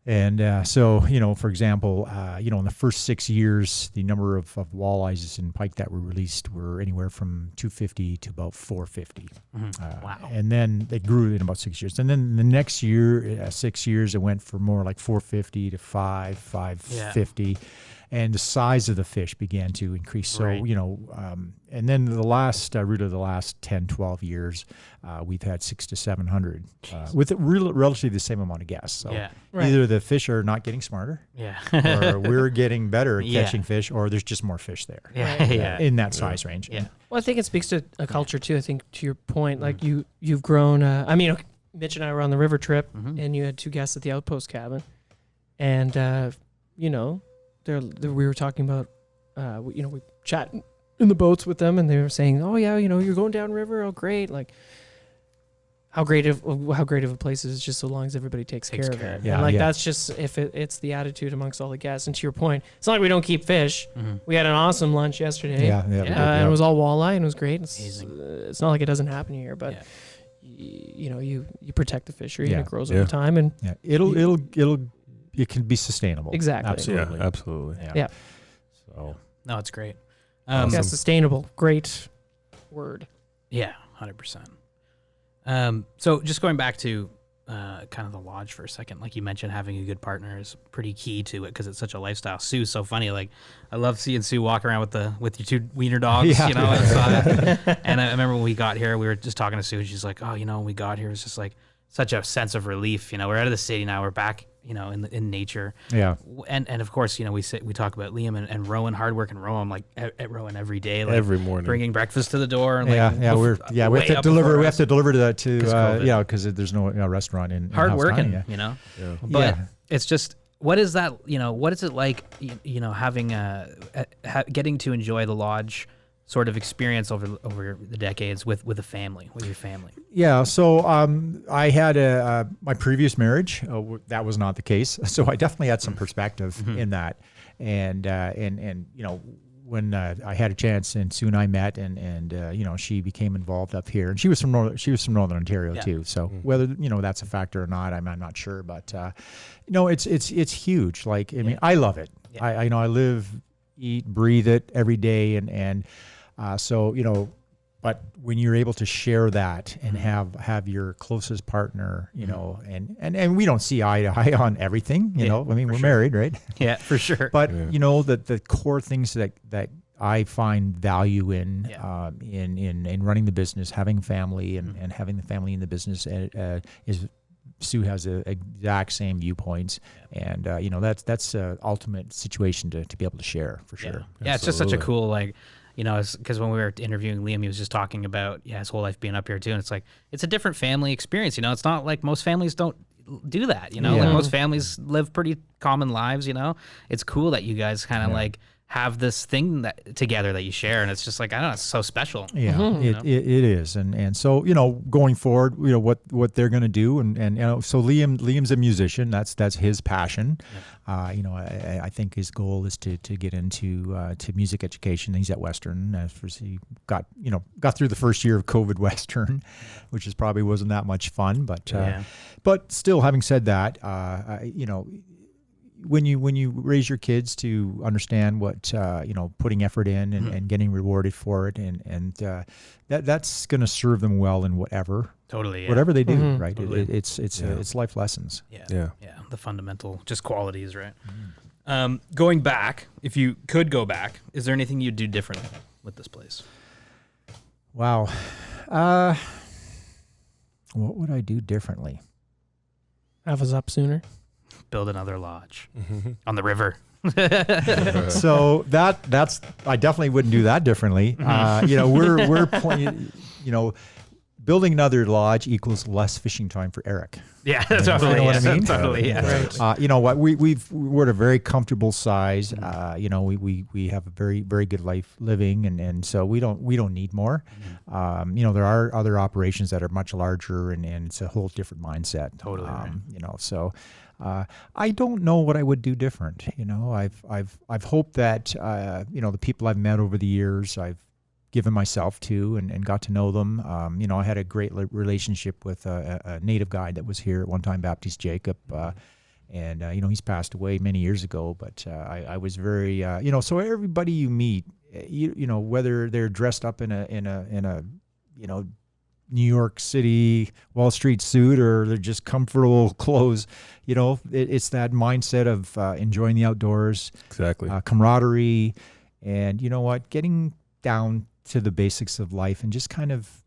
And so, for example, in the first 6 years, the number of walleyes and pike that were released were anywhere from 250 to about 450. Wow. And then they grew in about 6 years. And then the next year, 6 years, it went from more like 450 to 550. And the size of the fish began to increase. So, and then the last, root of the last 10, 12 years, we've had 600 to 700 with relatively the same amount of guests. So either the fish are not getting smarter or we're getting better at catching fish, or there's just more fish there in that size range. Yeah. Well, I think it speaks to a culture too. I think to your point, like you've grown, Mitch and I were on the river trip and you had 2 guests at the outpost cabin, and, we were talking about, we chat in the boats with them, and they were saying, "Oh yeah, you're going downriver. Oh great!" Like, how great of a place is just so long as everybody takes care of it. Yeah, and like yeah. that's just if it's the attitude amongst all the guests. And to your point, it's not like we don't keep fish. Mm-hmm. We had an awesome lunch yesterday. Yeah, And it was all walleye and it was great. Amazing. It's not like it doesn't happen here, but Yeah. you know, you protect the fishery Yeah. and it grows over time. And Yeah, it can be sustainable. Exactly. Absolutely. Yeah, absolutely. Yeah. So No, it's great. yeah, sustainable, great word. Yeah, 100%. So just going back to kind of the lodge for a second, like you mentioned, having a good partner is pretty key to it because it's such a lifestyle. Sue's so funny. Like I love seeing Sue walk around with your two wiener dogs, Yeah. you know. And I remember when we got here, we were just talking to Sue, and she's like, "Oh, you know, when we got here, it's just like such a sense of relief. You know, we're out of the city now. We're back, you know, in nature." yeah, And of course, you know, we talk about Liam and Rowan, hard work and Rowan, like at Rowan every day, like Every morning. bringing breakfast to the door. And yeah, like, yeah. We have way to up deliver. before We have us. to deliver to that 'Cause COVID. because there's no restaurant in Hard House working, County, you know. Yeah. But Yeah. it's just, what is that? You know, what is it like? You know, having getting to enjoy the lodge sort of experience over the decades with a family, with your family. Yeah, so I had my previous marriage. That was not the case. So I definitely had some perspective in that, and you know, when I had a chance and Sue and I met, and you know, she became involved up here, and she was from Northern Ontario too. So whether you know that's a factor or not, I'm not sure, but you know, it's huge. Like I mean, I love it. Yeah. I know I live, eat, breathe it every day, and so you know. But when you're able to share that and have your closest partner, you know, and we don't see eye to eye on everying, you know. I mean, we're married, right? Yeah, for sure. But you know that the core things that I find value in in running the business, having family, and having the family in the business is. Sue has the exact same viewpoints, and you know that's a ultimate situation to be able to share for sure. Yeah, it's just such a cool, like, you know, because when we were interviewing Liam, he was just talking about his whole life being up here too, and it's like it's a different family experience. You know, it's not like most families don't do that. You know, like most families live pretty common lives. You know, it's cool that you guys kind of like have this thing that together that you share, and it's just like, I don't know, it's so special. Yeah, it is, and so you know, going forward, you know what they're going to do, and you know, so Liam's a musician. That's his passion. You know, I think his goal is to get into to music education. He's at Western. He got through the first year of COVID Western, which probably wasn't that much fun, but still, having said that, you know. When you raise your kids to understand what you know, putting effort in and getting rewarded for it, and that's going to serve them well in whatever they do, right? Totally. It's life lessons. Yeah, the fundamental just qualities, right? Going back, if you could go back, is there anything you'd do differently with this place? Wow, what would I do differently? Have us up sooner. Build another lodge on the river. So that's I definitely wouldn't do that differently. You know, we're you know, building another lodge equals less fishing time for Eric. Yeah, totally. You know what I mean? Totally, yeah. Right. You know what? We're at a very comfortable size. You know, we have a very, very good life living, and so we don't need more. You know, there are other operations that are much larger, and it's a whole different mindset. Totally. You know, so. I don't know what I would do different. You know, I've hoped that you know, the people I've met over the years, I've given myself to and got to know them. You know, I had a great relationship with a native guide that was here at one time, Baptiste Jacob, and you know, he's passed away many years ago. But I was very you know, so everybody you meet, you know, whether they're dressed up in a you know, New York City Wall Street suit, or they're just comfortable clothes, you know, it's that mindset of enjoying the outdoors, Exactly. Camaraderie, and you know what, getting down to the basics of life and just kind of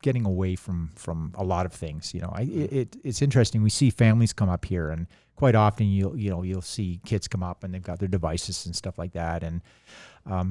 getting away from a lot of things. You know, it's interesting. We see families come up here, and quite often you'll see kids come up and they've got their devices and stuff like that, and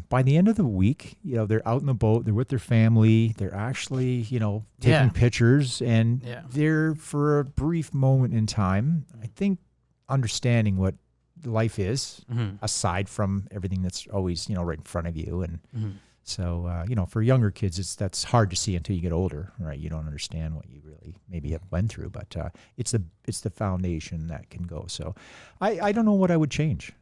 by the end of the week, you know, they're out in the boat, they're with their family, they're actually, you know, taking pictures, and they're, for a brief moment in time, I think, understanding what life is, aside from everything that's always, you know, right in front of you. And So, for younger kids, that's hard to see until you get older, right? You don't understand what you really maybe have went through, but it's the foundation that can go. So I don't know what I would change.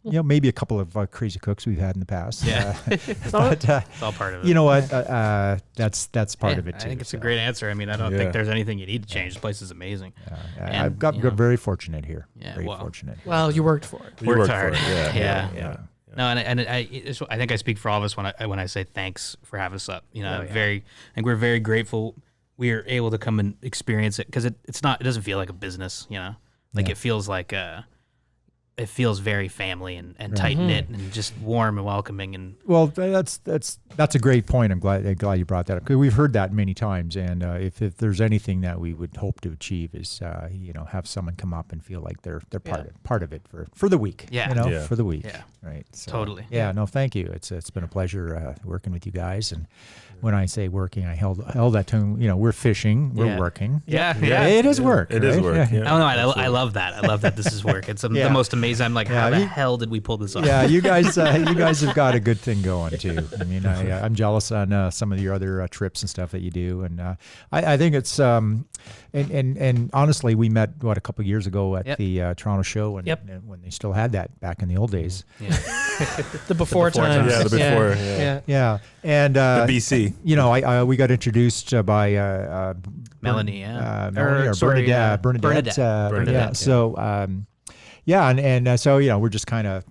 Maybe a couple of crazy cooks we've had in the past. Yeah. It's all part of it. You know what? That's part of it too. I think it's a great answer. I mean, I don't think there's anything you need to change. The place is amazing. I've got very fortunate here. Yeah, very fortunate. Well, you worked for it. Worked hard. Yeah. No, and I think I speak for all of us when I say thanks for having us up. I think we're very grateful we are able to come and experience it, because it doesn't feel like a business. It feels like it feels very family and tight knit and just warm and welcoming. And well, that's a great point. I'm glad you brought that up, because we've heard that many times. And if there's anything that we would hope to achieve is have someone come up and feel like they're part of it for the week. For the week. Yeah. Right. So, totally. Yeah. No, thank you. It's been a pleasure working with you guys. And when I say working, I held that tone. We're fishing, we're working. Yeah. It is work. It is work. Yeah. Oh no, I love that. I love that this is work. It's the most amazing. I'm like, how the hell did we pull this off? Yeah, you guys have got a good thing going too. I mean, I'm jealous on some of your other trips and stuff that you do, and I think it's and honestly, we met a couple of years ago at the Toronto show, and when they still had that back in the old days. Yeah. The before times. Yeah, the before. Yeah. And the BC. We got introduced by Melanie, Melanie or Bernadette. Bernadette. So. So we're just kind of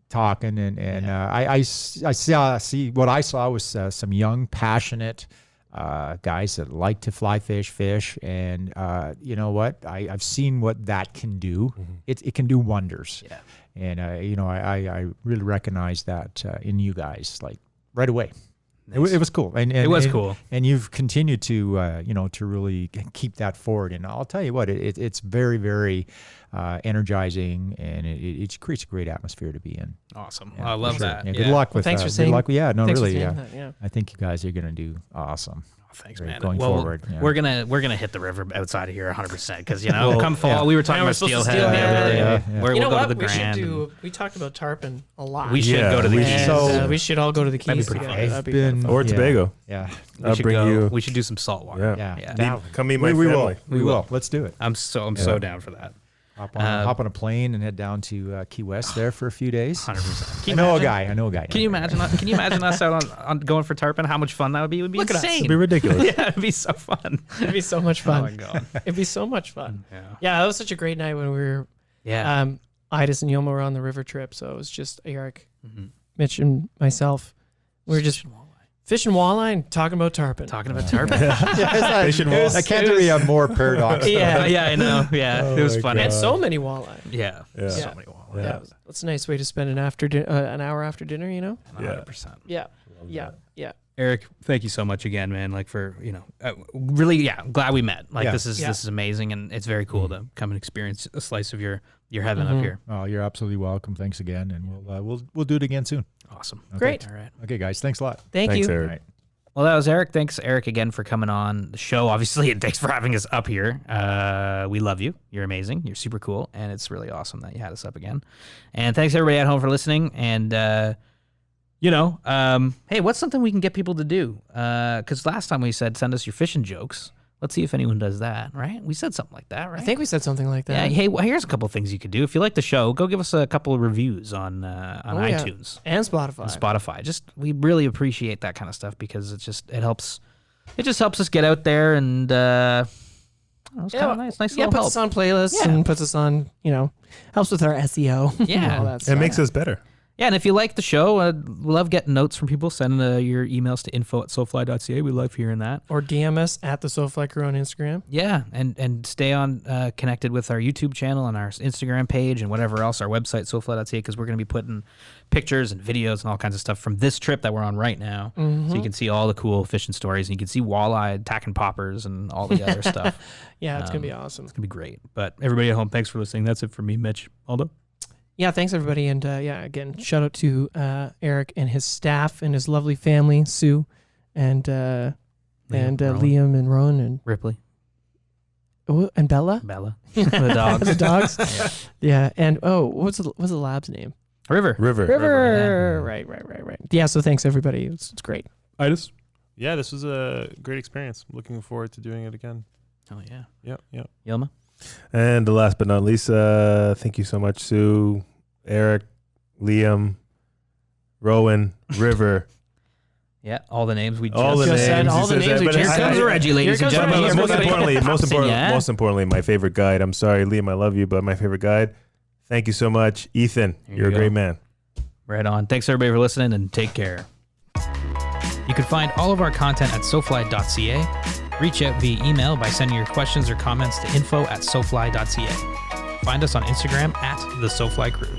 talking, and I see what I saw was some young, passionate guys that like to fly fish, and you know what? I've seen what that can do. It can do wonders. Yeah. And I really recognize that in you guys, like right away. Nice. It was cool, and it was cool, and you've continued to to really keep that forward. And I'll tell you what, it's very, very energizing, and it creates a great atmosphere to be in. Awesome, I love that. Yeah, good luck with. Thanks for saying. Good luck. Yeah, no, really. Yeah. I think you guys are gonna do awesome. Thanks, man. Going forward, we're gonna hit the river outside of here 100%, because come fall, we were talking about Steelhead the other day. We'll go to the Grand. We talked about tarpon a lot. We should go to the Keys. So we should all go to the Keys together. Or Tobago. Yeah, I'll bring you. We should do some saltwater. Yeah. Come meet my family. We will. Let's do it. I'm so down for that. Hop on a plane and head down to Key West there for a few days. 100%. I know a guy. Can you imagine us out on going for tarpon? How much fun that would be? It would be insane. It'd be ridiculous. Yeah, it'd be so fun. It'd be so much fun. Oh my god. It'd be so much fun. Yeah, that was such a great night when we were. Yeah. Idis and Yoma were on the river trip, so it was just Eric, Mitch, and myself. We were just fishing walleye and talking about tarpon. Fishing walleye. I can't be a more paradox. Yeah, I know. Yeah, it was funny. And so many walleye. Yeah. So many walleye. Yeah. That's a nice way to spend an hour after dinner, 100%. Yeah. Eric, thank you so much again, man. Like for really, I'm glad we met. Like this is amazing, and it's very cool to come and experience a slice of your heaven up here. Oh, you're absolutely welcome. Thanks again, and we'll do it again soon. Awesome. Okay. Great. All right. Okay, guys. Thanks a lot. Thanks, you. Eric. Right. Well, that was Eric. Thanks, Eric, again for coming on the show, obviously, and thanks for having us up here. We love you. You're amazing. You're super cool, and it's really awesome that you had us up again. And thanks, everybody at home, for listening. And, hey, what's something we can get people to do? Because last time we said send us your fishing jokes. Let's see if anyone does that, right? We said something like that, right? I think we said something like that. Yeah. Hey, well, here's a couple of things you could do. If you like the show, go give us a couple of reviews on iTunes and Spotify. We really appreciate that kind of stuff, because it just helps us get out there, and it's kind of nice little puts help. us on playlists and puts us on, helps with our SEO. Yeah. All that stuff. It makes us better. Yeah, and if you like the show, we love getting notes from people. Send your emails to info@soulfly.ca. We love hearing that. Or DM us at the Soulfly Crew on Instagram. Yeah, and stay on connected with our YouTube channel and our Instagram page and whatever else, our website, soulfly.ca, because we're going to be putting pictures and videos and all kinds of stuff from this trip that we're on right now. So you can see all the cool fishing stories, and you can see walleye, tacking poppers, and all the other stuff. Yeah, it's going to be awesome. It's going to be great. But everybody at home, thanks for listening. That's it for me, Mitch. Aldo? Yeah, thanks everybody, and again, shout out to Eric and his staff and his lovely family, Sue, and Liam and Rowan and Ripley. And Bella. The dogs. The dogs. Yeah, and what was the lab's name? River. River. Right. Yeah, so thanks, everybody. It's great. Yeah, this was a great experience. Looking forward to doing it again. Oh, yeah. Yeah. Yilma? And last but not least, thank you so much, Sue, Eric, Liam, Rowan, River. Yeah, all the names we All the just names. said. He All the says names that, we but just I- said. I- Reggie, ladies and Here comes gentlemen. Reggie. Most importantly, my favorite guide. I'm sorry, Liam, I love you, but my favorite guide. Thank you so much, Ethan. Here You're you a great go. man. Right on. Thanks, everybody, for listening, and take care. You can find all of our content at sofly.ca. Reach out via email by sending your questions or comments to info@sofly.ca. Find us on Instagram @the SoFly Crew.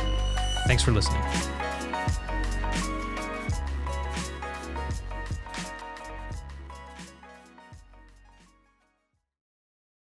Thanks for listening.